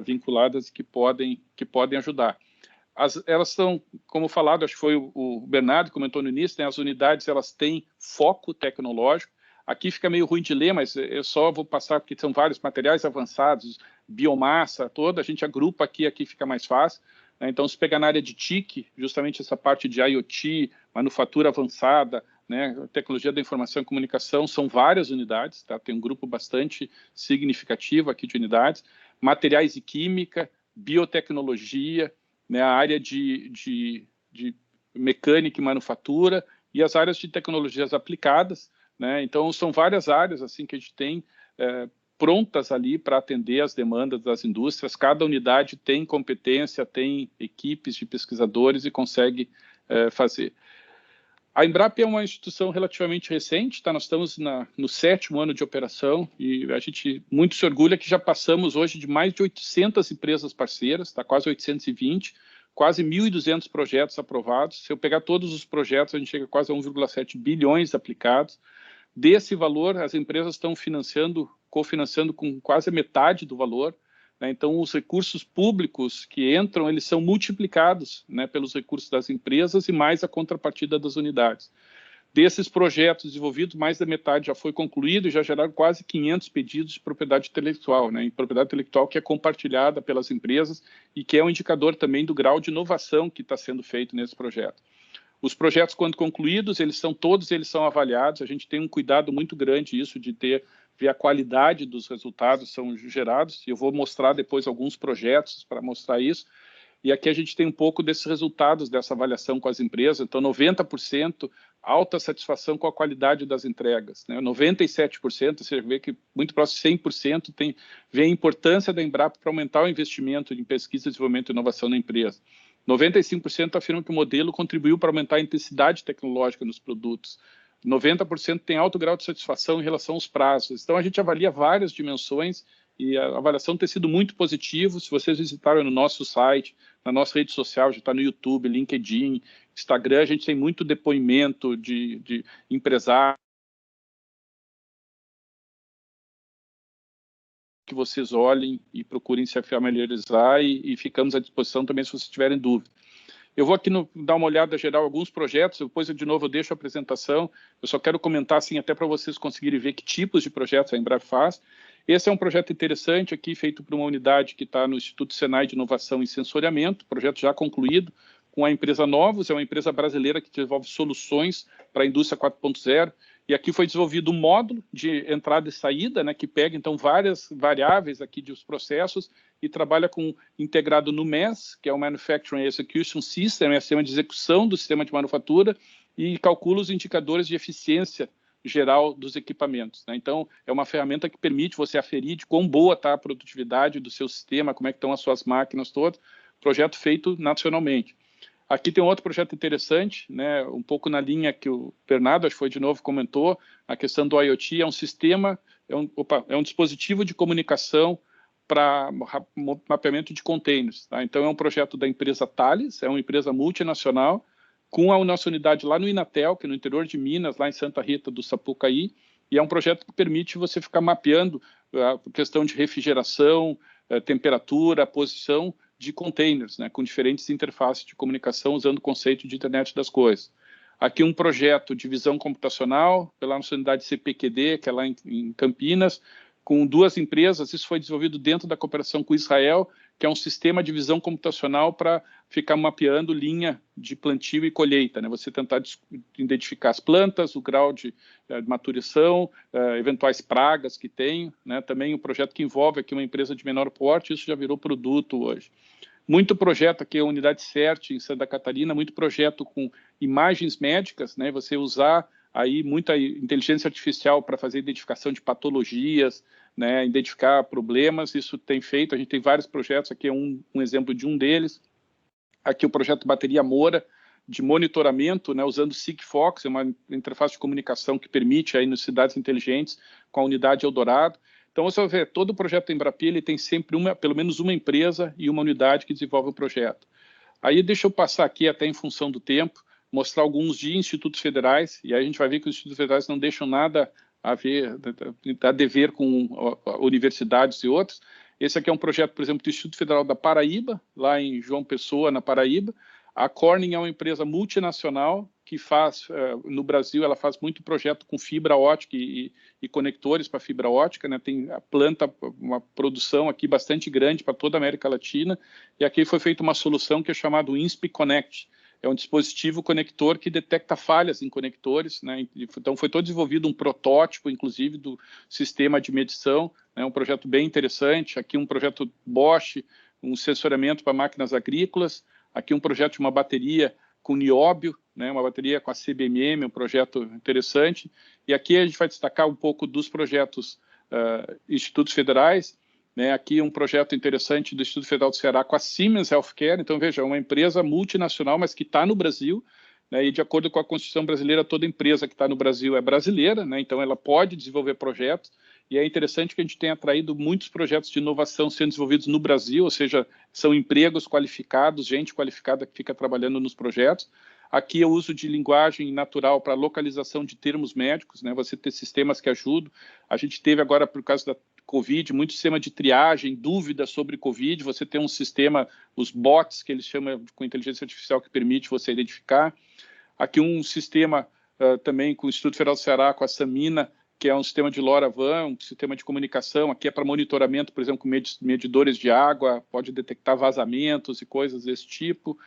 vinculadas e que podem ajudar. Elas são, como falado, acho que foi o Bernardo que comentou no início, né, as unidades elas têm foco tecnológico. Aqui fica meio ruim de ler, mas eu só vou passar porque são vários materiais avançados, biomassa toda, a gente agrupa aqui fica mais fácil. Né? Então, se pegar na área de TIC, justamente essa parte de IoT, manufatura avançada, né, tecnologia da informação e comunicação, são várias unidades, tá? Tem um grupo bastante significativo aqui de unidades, materiais e química, biotecnologia, né, a área de mecânica e manufatura e as áreas de tecnologias aplicadas, né? Então, são várias áreas assim que a gente tem prontas ali para atender as demandas das indústrias. Cada unidade tem competência, tem equipes de pesquisadores e consegue fazer. A Embrapi é uma instituição relativamente recente, tá? Nós estamos no 7º ano de operação e a gente muito se orgulha que já passamos hoje de mais de 800 empresas parceiras, tá? Quase 820, quase 1.200 projetos aprovados. Se eu pegar todos os projetos, a gente chega quase a 1,7 bilhões aplicados. Desse valor, as empresas estão cofinanciando com quase a metade do valor. Né? Então, os recursos públicos que entram, eles são multiplicados, né, pelos recursos das empresas e mais a contrapartida das unidades. Desses projetos desenvolvidos, mais da metade já foi concluído e já geraram quase 500 pedidos de propriedade intelectual, né? E propriedade intelectual que é compartilhada pelas empresas e que é um indicador também do grau de inovação que está sendo feito nesse projeto. Os projetos, quando concluídos, todos eles são avaliados. A gente tem um cuidado muito grande isso de ver a qualidade dos resultados são gerados. Eu vou mostrar depois alguns projetos para mostrar isso. E aqui a gente tem um pouco desses resultados dessa avaliação com as empresas. Então, 90% alta satisfação com a qualidade das entregas, né? 97%, você vê que muito próximo de 100% vê a importância da Embrapi para aumentar o investimento em pesquisa, desenvolvimento e inovação na empresa. 95% afirmam que o modelo contribuiu para aumentar a intensidade tecnológica nos produtos. 90% tem alto grau de satisfação em relação aos prazos. Então, a gente avalia várias dimensões e a avaliação tem sido muito positiva. Se vocês visitarem no nosso site, na nossa rede social, já está no YouTube, LinkedIn, Instagram, a gente tem muito depoimento de empresários que vocês olhem e procurem se familiarizar e ficamos à disposição também se vocês tiverem dúvida. Eu vou aqui dar uma olhada geral em alguns projetos, depois de novo eu deixo a apresentação, eu só quero comentar assim até para vocês conseguirem ver que tipos de projetos a Embrapi faz. Esse é um projeto interessante aqui, feito por uma unidade que está no Instituto Senai de Inovação e Sensoriamento, projeto já concluído, com a empresa Novos, é uma empresa brasileira que desenvolve soluções para a indústria 4.0, e aqui foi desenvolvido um módulo de entrada e saída, né, que pega, então, várias variáveis aqui dos processos e trabalha com integrado no MES, que é o Manufacturing Execution System, é o sistema de execução do sistema de manufatura, e calcula os indicadores de eficiência geral dos equipamentos. Né? Então, é uma ferramenta que permite você aferir de quão boa está a produtividade do seu sistema, como é que estão as suas máquinas todas, projeto feito nacionalmente. Aqui tem um outro projeto interessante, né, um pouco na linha que o Bernardo, acho que foi de novo, comentou, a questão do IoT, é um sistema, é um dispositivo de comunicação para mapeamento de containers. Tá? Então, é um projeto da empresa Thales, é uma empresa multinacional, com a nossa unidade lá no Inatel, que é no interior de Minas, lá em Santa Rita do Sapucaí, e é um projeto que permite você ficar mapeando a questão de refrigeração, temperatura, posição de containers, né, com diferentes interfaces de comunicação usando o conceito de internet das coisas. Aqui um projeto de visão computacional pela nossa unidade CPQD, que é lá em Campinas, com 2 empresas. Isso foi desenvolvido dentro da cooperação com Israel, que é um sistema de visão computacional para ficar mapeando linha de plantio e colheita, né? Você tentar identificar as plantas, o grau de maturação, eventuais pragas que tem, né? Também um projeto que envolve aqui uma empresa de menor porte, isso já virou produto hoje. Muito projeto aqui, a unidade CERT em Santa Catarina, muito projeto com imagens médicas, né? Você usar aí muita inteligência artificial para fazer identificação de patologias, né, identificar problemas, isso tem feito, a gente tem vários projetos, aqui é um exemplo de um deles. Aqui o projeto Bateria Moura, de monitoramento, né, usando Sigfox, é uma interface de comunicação que permite aí nas cidades inteligentes com a unidade Eldorado. Então, você vai ver, todo o projeto Embrapi, ele tem sempre pelo menos uma empresa e uma unidade que desenvolve o projeto. Aí deixa eu passar aqui, até em função do tempo, mostrar alguns de institutos federais, e aí a gente vai ver que os institutos federais não deixam nada a dever com universidades e outros. Esse aqui é um projeto, por exemplo, do Instituto Federal da Paraíba, lá em João Pessoa, na Paraíba. A Corning é uma empresa multinacional que faz, no Brasil, ela faz muito projeto com fibra ótica e conectores para fibra ótica, né? Tem a planta, uma produção aqui bastante grande para toda a América Latina, e aqui foi feita uma solução que é chamada INSP Connect. É um dispositivo conector que detecta falhas em conectores, né? Então foi todo desenvolvido um protótipo, inclusive, do sistema de medição, né? Um projeto bem interessante. Aqui um projeto Bosch, um sensoriamento para máquinas agrícolas. Aqui um projeto de uma bateria com nióbio, né? Uma bateria com a CBMM, um projeto interessante. E aqui a gente vai destacar um pouco dos projetos institutos federais, né? Aqui um projeto interessante do Instituto Federal do Ceará com a Siemens Healthcare. Então, veja, é uma empresa multinacional, mas que está no Brasil, né? E de acordo com a Constituição brasileira, toda empresa que está no Brasil é brasileira, né? Então ela pode desenvolver projetos. E é interessante que a gente tenha atraído muitos projetos de inovação sendo desenvolvidos no Brasil, ou seja, são empregos qualificados, gente qualificada que fica trabalhando nos projetos. Aqui é o uso de linguagem natural para localização de termos médicos, né? Você ter sistemas que ajudam. A gente teve agora, por causa da Covid, muito sistema de triagem, dúvidas sobre Covid. Você tem um sistema, os bots, que eles chamam com inteligência artificial, que permite você identificar. Aqui um sistema também com o Instituto Federal do Ceará, com a Samina, que é um sistema de LoRaWAN, um sistema de comunicação. Aqui é para monitoramento, por exemplo, com medidores de água, pode detectar vazamentos e coisas desse tipo.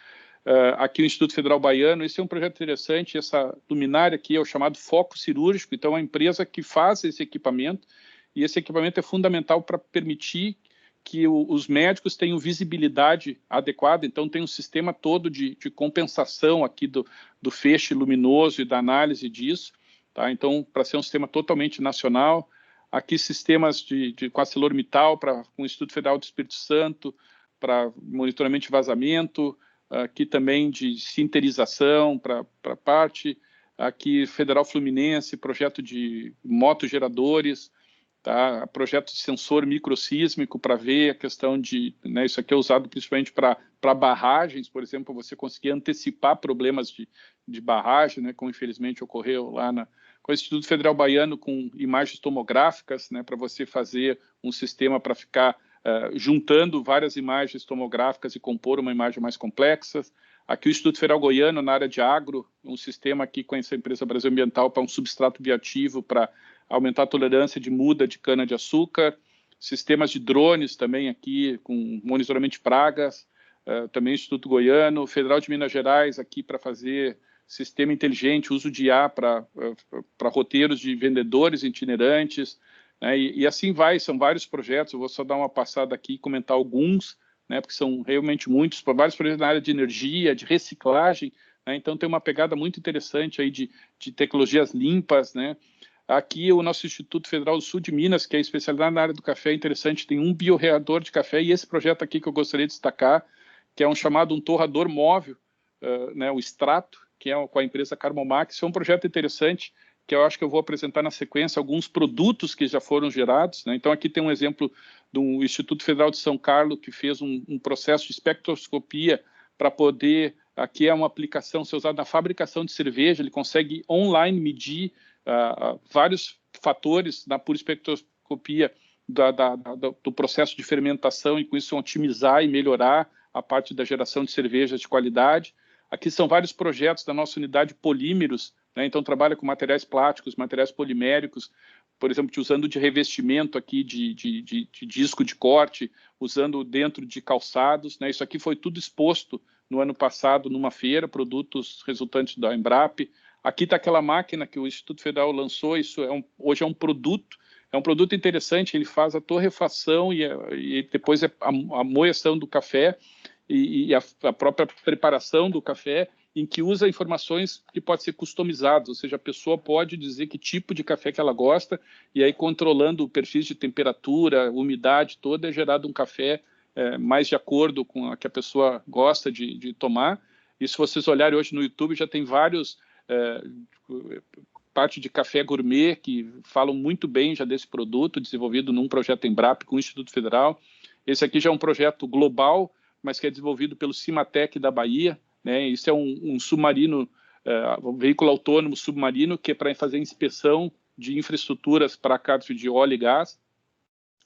Aqui o Instituto Federal Baiano, esse é um projeto interessante. Essa luminária aqui é o chamado foco cirúrgico, então é uma empresa que faz esse equipamento, e esse equipamento é fundamental para permitir que os médicos tenham visibilidade adequada. Então tem um sistema todo de compensação aqui do feixe luminoso e da análise disso. Tá? Então, para ser um sistema totalmente nacional, aqui sistemas com ArcelorMittal, com o Instituto Federal do Espírito Santo, para monitoramento de vazamento, aqui também de sinterização para parte, aqui Federal Fluminense, projeto de motogeradores, tá? Projeto de sensor microsísmico para ver a questão de, né, isso aqui é usado principalmente para barragens, por exemplo, você conseguir antecipar problemas de barragem, né, como infelizmente ocorreu lá com o Instituto Federal Baiano, com imagens tomográficas, né, para você fazer um sistema para ficar juntando várias imagens tomográficas e compor uma imagem mais complexa. Aqui o Instituto Federal Goiano, na área de agro, um sistema aqui com essa empresa Brasil Ambiental para um substrato bioativo para aumentar a tolerância de muda de cana-de-açúcar. Sistemas de drones também aqui, com monitoramento de pragas. Também o Instituto Goiano, Federal de Minas Gerais, aqui para fazer sistema inteligente, uso de IA para roteiros de vendedores itinerantes, né? E assim vai, são vários projetos. Eu vou só dar uma passada aqui e comentar alguns, né, porque são realmente muitos, vários projetos na área de energia, de reciclagem, né? Então tem uma pegada muito interessante aí de tecnologias limpas, né? Aqui o nosso Instituto Federal do Sul de Minas, que é especializado na área do café, é interessante, tem um bioreador de café, e esse projeto aqui que eu gostaria de destacar, que é um torrador móvel, né, o Extrato, que é com a empresa Carmomax. É um projeto interessante, que eu acho que eu vou apresentar na sequência alguns produtos que já foram gerados, né? Então aqui tem um exemplo do Instituto Federal de São Carlos, que fez um processo de espectroscopia para poder, aqui é uma aplicação ser usada na fabricação de cerveja, ele consegue online medir vários fatores por espectroscopia do processo de fermentação, e com isso otimizar e melhorar a parte da geração de cervejas de qualidade. Aqui são vários projetos da nossa unidade polímeros, né? Então trabalha com materiais plásticos, materiais poliméricos, por exemplo, usando de revestimento aqui de disco de corte, usando dentro de calçados, né? Isso aqui foi tudo exposto no ano passado numa feira, produtos resultantes da Embrap. Aqui está aquela máquina que o Instituto Federal lançou, isso hoje é um produto interessante, ele faz a torrefação e depois a moeção do café e a própria preparação do café, em que usa informações que podem ser customizadas, ou seja, a pessoa pode dizer que tipo de café que ela gosta, e aí controlando o perfil de temperatura, umidade toda, é gerado um café mais de acordo com a que a pessoa gosta de tomar. E se vocês olharem hoje no YouTube, já tem vários parte de café gourmet, que falam muito bem já desse produto, desenvolvido num projeto Embrapa com o Instituto Federal. Esse aqui já é um projeto global, mas que é desenvolvido pelo Cimatec da Bahia, né? Isso é um submarino, um veículo autônomo submarino, que é para fazer inspeção de infraestruturas para cargas de óleo e gás.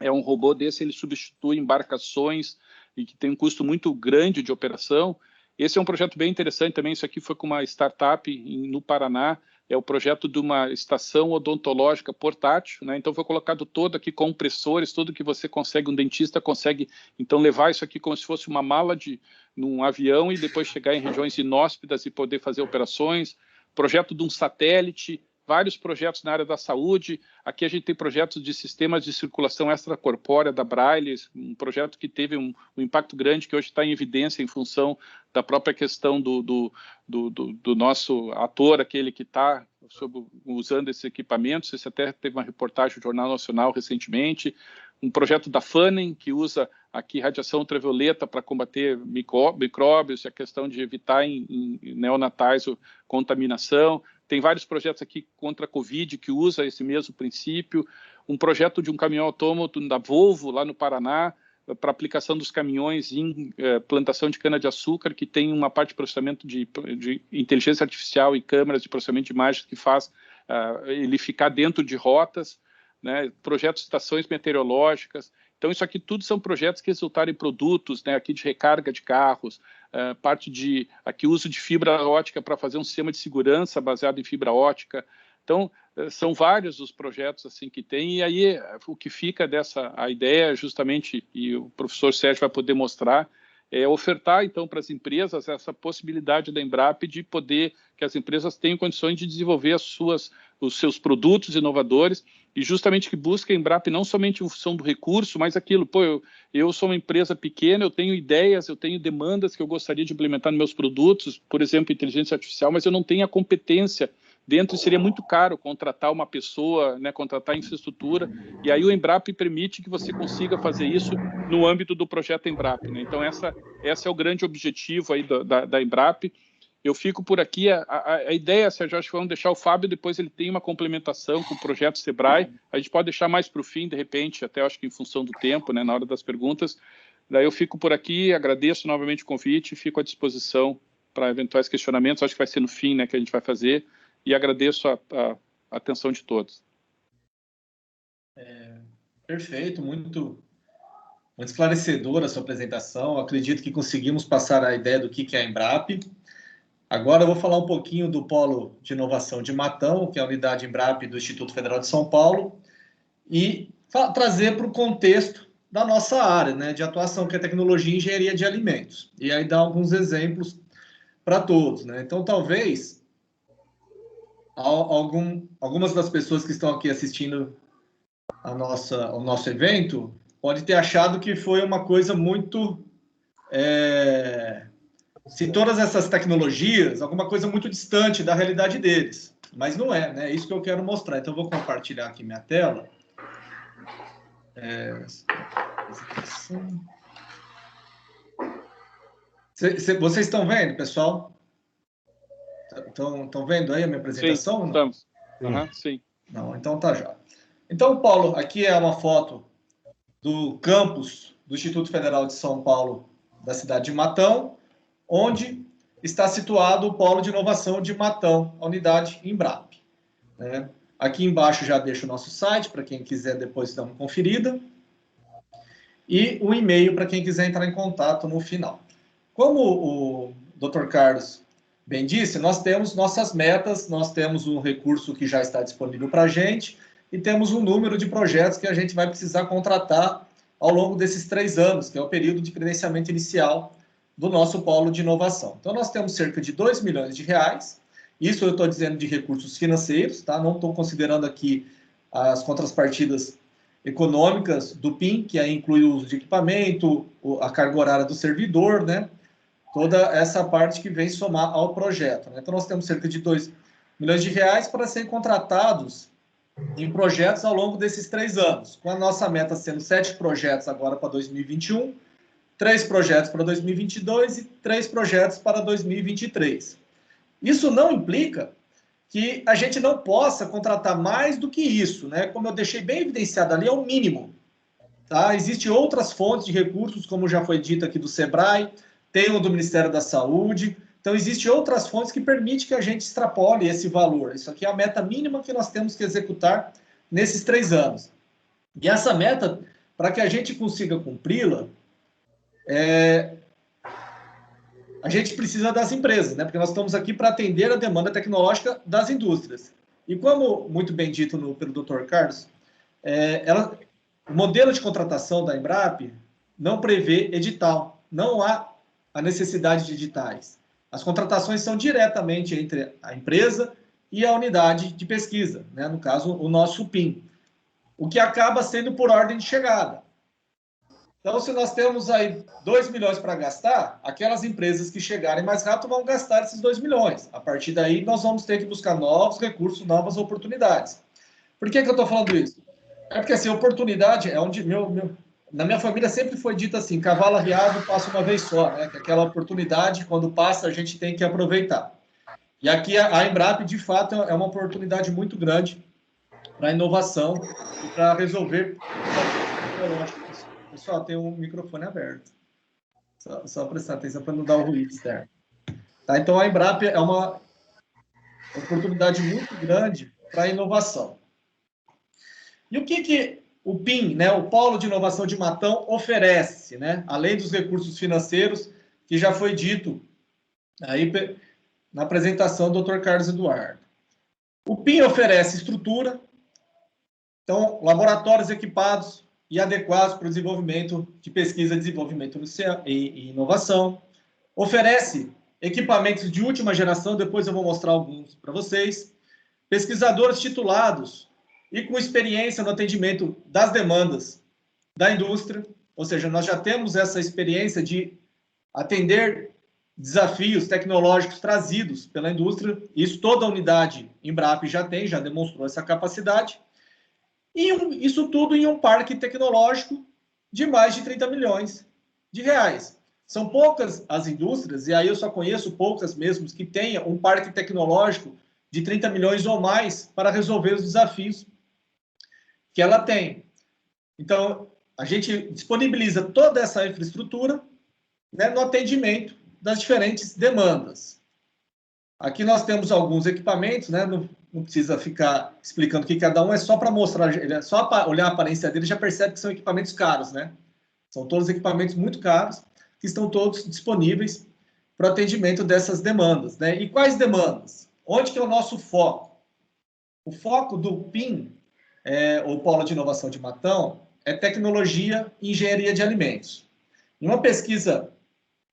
É um robô desse, ele substitui embarcações e que tem um custo muito grande de operação. Esse é um projeto bem interessante também. Isso aqui foi com uma startup no Paraná. É o projeto de uma estação odontológica portátil, né? Então foi colocado todo aqui com compressores, tudo que você consegue, um dentista consegue, então, levar isso aqui como se fosse uma mala num avião e depois chegar em regiões inóspitas e poder fazer operações. Projeto de um satélite, vários projetos na área da saúde. Aqui a gente tem projetos de sistemas de circulação extracorpórea da Braille, um projeto que teve um impacto grande, que hoje está em evidência em função da própria questão do nosso ator, aquele que está usando esses equipamentos. Esse até teve uma reportagem do Jornal Nacional recentemente. Um projeto da Fanem, que usa aqui radiação ultravioleta para combater micróbios, a questão de evitar em neonatais a contaminação. Tem vários projetos aqui contra a Covid que usa esse mesmo princípio. Um projeto de um caminhão autônomo da Volvo, lá no Paraná, para aplicação dos caminhões em plantação de cana-de-açúcar, que tem uma parte de processamento de inteligência artificial e câmeras de processamento de imagens que faz ele ficar dentro de rotas, né? Projetos de estações meteorológicas. Então, isso aqui tudo são projetos que resultaram em produtos, né? Aqui de recarga de carros, parte de aqui uso de fibra ótica para fazer um sistema de segurança baseado em fibra ótica. Então, são vários os projetos assim que tem, e aí o que fica a ideia justamente, e o professor Sérgio vai poder mostrar, é ofertar então para as empresas essa possibilidade da Embrapa de poder, que as empresas tenham condições de desenvolver os seus produtos inovadores, e justamente que busca a Embrapa não somente em função do recurso, mas aquilo, eu sou uma empresa pequena, eu tenho ideias, eu tenho demandas que eu gostaria de implementar nos meus produtos, por exemplo, inteligência artificial, mas eu não tenho a competência dentro, seria muito caro contratar uma pessoa, né, contratar infraestrutura, e aí o Embrapa permite que você consiga fazer isso no âmbito do projeto Embrapa, né? Então, essa é o grande objetivo aí da Embrapa. Eu fico por aqui. A ideia, Sérgio, acho que vamos deixar o Fábio, depois ele tem uma complementação com o projeto Sebrae. A gente pode deixar mais para o fim, de repente, até acho que em função do tempo, né, na hora das perguntas. Daí eu fico por aqui, agradeço novamente o convite, fico à disposição para eventuais questionamentos. Acho que vai ser no fim, né, que a gente vai fazer. E agradeço a atenção de todos. Perfeito, muito esclarecedora a sua apresentação. Acredito que conseguimos passar a ideia do que é a Embrapa. Agora eu vou falar um pouquinho do Polo de Inovação de Matão, que é a unidade Embrapa do Instituto Federal de São Paulo, e trazer para o contexto da nossa área, né, de atuação, que é tecnologia e engenharia de alimentos. E aí dar alguns exemplos para todos, né? Então, talvez algumas das pessoas que estão aqui assistindo ao nosso evento pode ter achado que foi uma coisa muito... se todas essas tecnologias, alguma coisa muito distante da realidade deles. Mas não é, né? É isso que eu quero mostrar. Então, eu vou compartilhar aqui minha tela. Vocês estão vendo, pessoal? Estão vendo aí a minha apresentação? Sim, estamos. Sim. Não, então tá já. Então, Paulo, aqui é uma foto do campus do Instituto Federal de São Paulo, da cidade de Matão, onde está situado o Polo de Inovação de Matão, a unidade Embrapa, né? Aqui embaixo já deixo o nosso site, para quem quiser depois dar uma conferida, e o e-mail para quem quiser entrar em contato no final. Como o Dr. Carlos bem disse, nós temos nossas metas, nós temos um recurso que já está disponível para a gente, e temos um número de projetos que a gente vai precisar contratar ao longo desses 3 anos, que é o período de credenciamento inicial do nosso polo de inovação. Então, nós temos cerca de R$2 milhões. Isso eu estou dizendo de recursos financeiros, tá? Não estou considerando aqui as contrapartidas econômicas do PIN, que aí inclui o uso de equipamento, a carga horária do servidor, né? Toda essa parte que vem somar ao projeto, né? Então, nós temos cerca de R$2 milhões para serem contratados em projetos ao longo desses 3 anos, com a nossa meta sendo 7 projetos agora para 2021, 3 projetos para 2022 e 3 projetos para 2023. Isso não implica que a gente não possa contratar mais do que isso, né? Como eu deixei bem evidenciado ali, é o mínimo. Tá? Existem outras fontes de recursos, como já foi dito aqui do SEBRAE, tem o do Ministério da Saúde. Então, existem outras fontes que permitem que a gente extrapole esse valor. Isso aqui é a meta mínima que nós temos que executar nesses 3 anos. E essa meta, para que a gente consiga cumpri-la, a gente precisa das empresas, né? Porque nós estamos aqui para atender a demanda tecnológica das indústrias. E como muito bem dito pelo Dr. Carlos, o modelo de contratação da Embrap não prevê edital, não há a necessidade de editais. As contratações são diretamente entre a empresa e a unidade de pesquisa, né? No caso, o nosso PIN, o que acaba sendo por ordem de chegada. Então, se nós temos aí 2 milhões para gastar, aquelas empresas que chegarem mais rápido vão gastar esses 2 milhões. A partir daí, nós vamos ter que buscar novos recursos, novas oportunidades. Por que eu estou falando isso? É porque, assim, oportunidade é onde na minha família sempre foi dito assim, cavalo arriado passa uma vez só, né? Que aquela oportunidade, quando passa, a gente tem que aproveitar. E aqui a Embrap, de fato, é uma oportunidade muito grande para inovação e para resolver tecnológicos. Pessoal, tem um microfone aberto. Só prestar atenção para não dar o ruído externo. Tá? Então, a Embrap é uma oportunidade muito grande para a inovação. E o que o PIN, né, o Polo de Inovação de Matão, oferece, né, além dos recursos financeiros, que já foi dito aí na apresentação do Dr. Carlos Eduardo. O PIN oferece estrutura, então, laboratórios equipados e adequados para o desenvolvimento de pesquisa, desenvolvimento e inovação. Oferece equipamentos de última geração, depois eu vou mostrar alguns para vocês. Pesquisadores titulados e com experiência no atendimento das demandas da indústria, ou seja, nós já temos essa experiência de atender desafios tecnológicos trazidos pela indústria, isso toda a unidade Embrap já tem, já demonstrou essa capacidade. E isso tudo em um parque tecnológico de mais de 30 milhões de reais. São poucas as indústrias, e aí eu só conheço poucas mesmo, que tenham um parque tecnológico de 30 milhões ou mais para resolver os desafios que ela tem. Então, a gente disponibiliza toda essa infraestrutura, né, no atendimento das diferentes demandas. Aqui nós temos alguns equipamentos, né, não precisa ficar explicando o que cada um, é só para mostrar, é só para olhar a aparência dele, já percebe que são equipamentos caros, né? São todos equipamentos muito caros, que estão todos disponíveis para o atendimento dessas demandas, né? E quais demandas? Onde que é o nosso foco? O foco do PIN, o Polo de Inovação de Matão, é tecnologia e engenharia de alimentos. Em uma pesquisa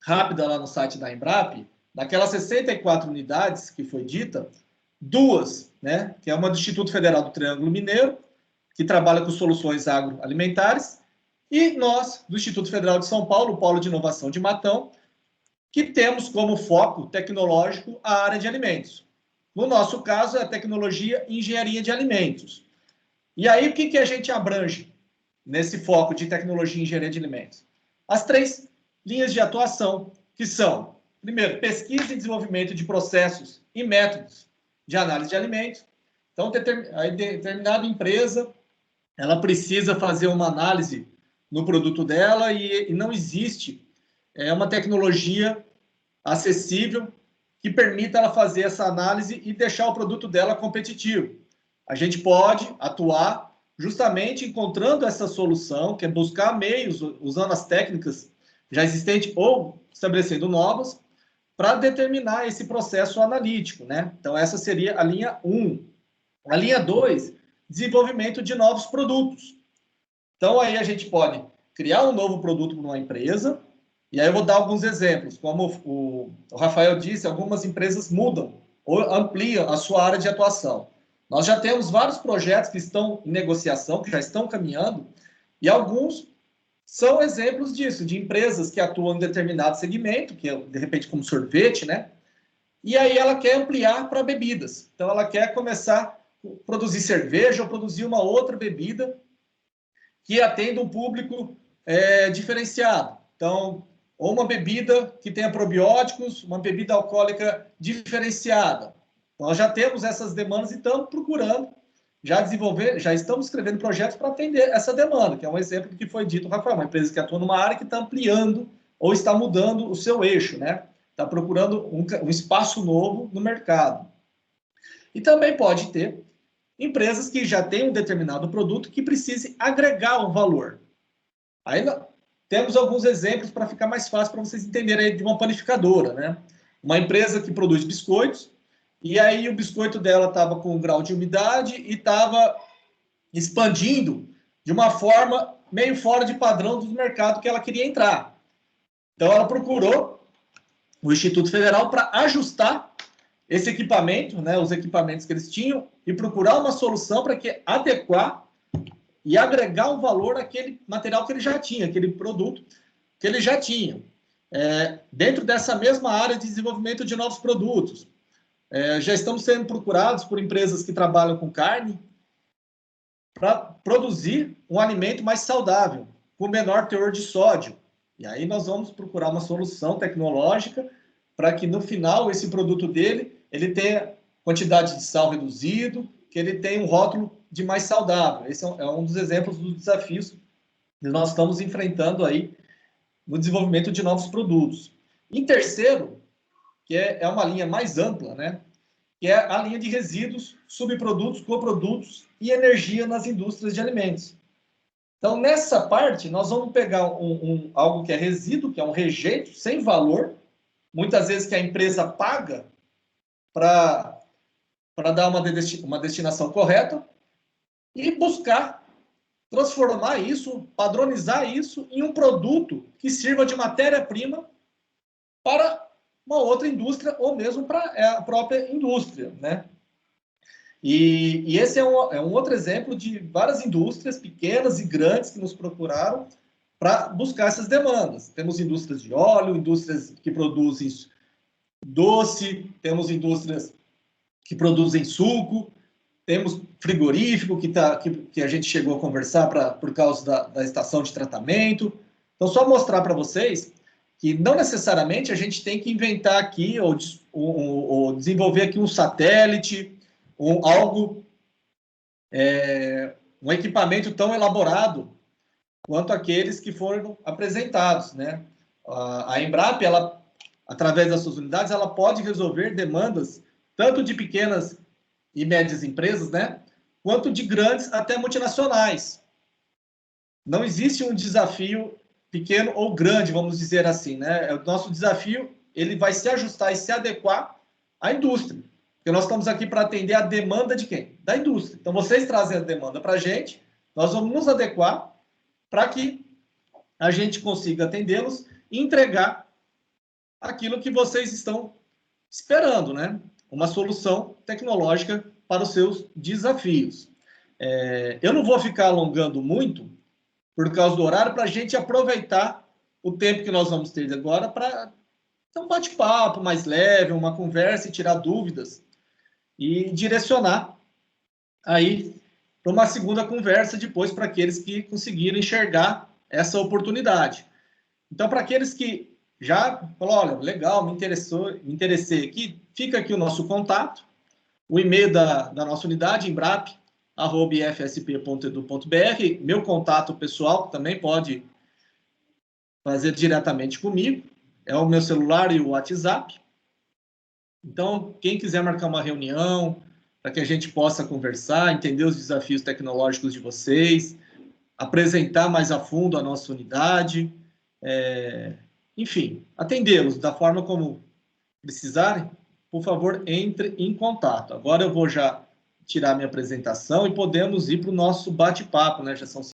rápida lá no site da Embrap, daquelas 64 unidades que foi dita, 2, né, que é uma do Instituto Federal do Triângulo Mineiro, que trabalha com soluções agroalimentares, e nós, do Instituto Federal de São Paulo, o Polo de Inovação de Matão, que temos como foco tecnológico a área de alimentos. No nosso caso, é tecnologia e engenharia de alimentos. E aí, o que a gente abrange nesse foco de tecnologia e engenharia de alimentos? As 3 linhas de atuação, que são, primeiro, pesquisa e desenvolvimento de processos e métodos de análise de alimentos. Então, determinada empresa, ela precisa fazer uma análise no produto dela e não existe uma tecnologia acessível que permita ela fazer essa análise e deixar o produto dela competitivo. A gente pode atuar justamente encontrando essa solução, que é buscar meios, usando as técnicas já existentes ou estabelecendo novas, para determinar esse processo analítico, né? Então, essa seria a linha 1. A linha 2, desenvolvimento de novos produtos. Então, aí a gente pode criar um novo produto para uma empresa, e aí eu vou dar alguns exemplos. Como o Rafael disse, algumas empresas mudam ou ampliam a sua área de atuação. Nós já temos vários projetos que estão em negociação, que já estão caminhando, e alguns são exemplos disso, de empresas que atuam em determinado segmento, que é, de repente, como sorvete, né? E aí ela quer ampliar para bebidas. Então, ela quer começar a produzir cerveja ou produzir uma outra bebida que atenda um público diferenciado. Então, ou uma bebida que tenha probióticos, uma bebida alcoólica diferenciada. Nós já temos essas demandas e estamos procurando já desenvolver, já estamos escrevendo projetos para atender essa demanda, que é um exemplo do que foi dito, Rafael, uma empresa que atua numa área que está ampliando ou está mudando o seu eixo, né? Está procurando um espaço novo no mercado. E também pode ter empresas que já têm um determinado produto que precise agregar um valor. Aí temos alguns exemplos para ficar mais fácil para vocês entenderem aí de uma panificadora, né? Uma empresa que produz biscoitos, e aí o biscoito dela estava com um grau de umidade e estava expandindo de uma forma meio fora de padrão do mercado que ela queria entrar. Então ela procurou o Instituto Federal para ajustar esse equipamento, né, os equipamentos que eles tinham, e procurar uma solução para que adequar e agregar um valor àquele material que ele já tinha, aquele produto que ele já tinha. Dentro dessa mesma área de desenvolvimento de novos produtos. Já estamos sendo procurados por empresas que trabalham com carne para produzir um alimento mais saudável, com menor teor de sódio. E aí nós vamos procurar uma solução tecnológica para que no final esse produto dele ele tenha quantidade de sal reduzido, que ele tenha um rótulo de mais saudável. Esse é um dos exemplos dos desafios que nós estamos enfrentando aí no desenvolvimento de novos produtos. Em terceiro, que é uma linha mais ampla, né? Que é a linha de resíduos, subprodutos, coprodutos e energia nas indústrias de alimentos. Então, nessa parte, nós vamos pegar algo que é resíduo, que é um rejeito sem valor, muitas vezes que a empresa paga para dar uma destinação correta, e buscar transformar isso, padronizar isso em um produto que sirva de matéria-prima para uma outra indústria ou mesmo para a própria indústria, né? E esse é um outro exemplo de várias indústrias pequenas e grandes que nos procuraram para buscar essas demandas. Temos indústrias de óleo, indústrias que produzem doce, temos indústrias que produzem suco, temos frigorífico que a gente chegou a conversar por causa da estação de tratamento. Então, só mostrar para vocês que não necessariamente a gente tem que inventar aqui ou desenvolver aqui um satélite, um equipamento tão elaborado quanto aqueles que foram apresentados, né? A Embrapa, ela, através das suas unidades, ela pode resolver demandas tanto de pequenas e médias empresas, né? Quanto de grandes até multinacionais. Não existe um desafio pequeno ou grande, vamos dizer assim, né? O nosso desafio, ele vai se ajustar e se adequar à indústria. Porque nós estamos aqui para atender a demanda de quem? Da indústria. Então, vocês trazem a demanda para a gente, nós vamos nos adequar para que a gente consiga atendê-los e entregar aquilo que vocês estão esperando, né? Uma solução tecnológica para os seus desafios. Eu não vou ficar alongando muito, por causa do horário, para a gente aproveitar o tempo que nós vamos ter agora para ter um bate-papo mais leve, uma conversa e tirar dúvidas e direcionar aí para uma segunda conversa depois para aqueles que conseguiram enxergar essa oportunidade. Então, para aqueles que já falaram, olha, legal, me interessei aqui, fica aqui o nosso contato, o e-mail da nossa unidade, embrap@ifsp.edu.br, meu contato pessoal, que também pode fazer diretamente comigo, é o meu celular e o WhatsApp. Então, quem quiser marcar uma reunião, para que a gente possa conversar, entender os desafios tecnológicos de vocês, apresentar mais a fundo a nossa unidade, enfim, atendê-los da forma como precisarem, por favor, entre em contato. Agora eu vou já tirar minha apresentação e podemos ir para o nosso bate-papo, né? Já são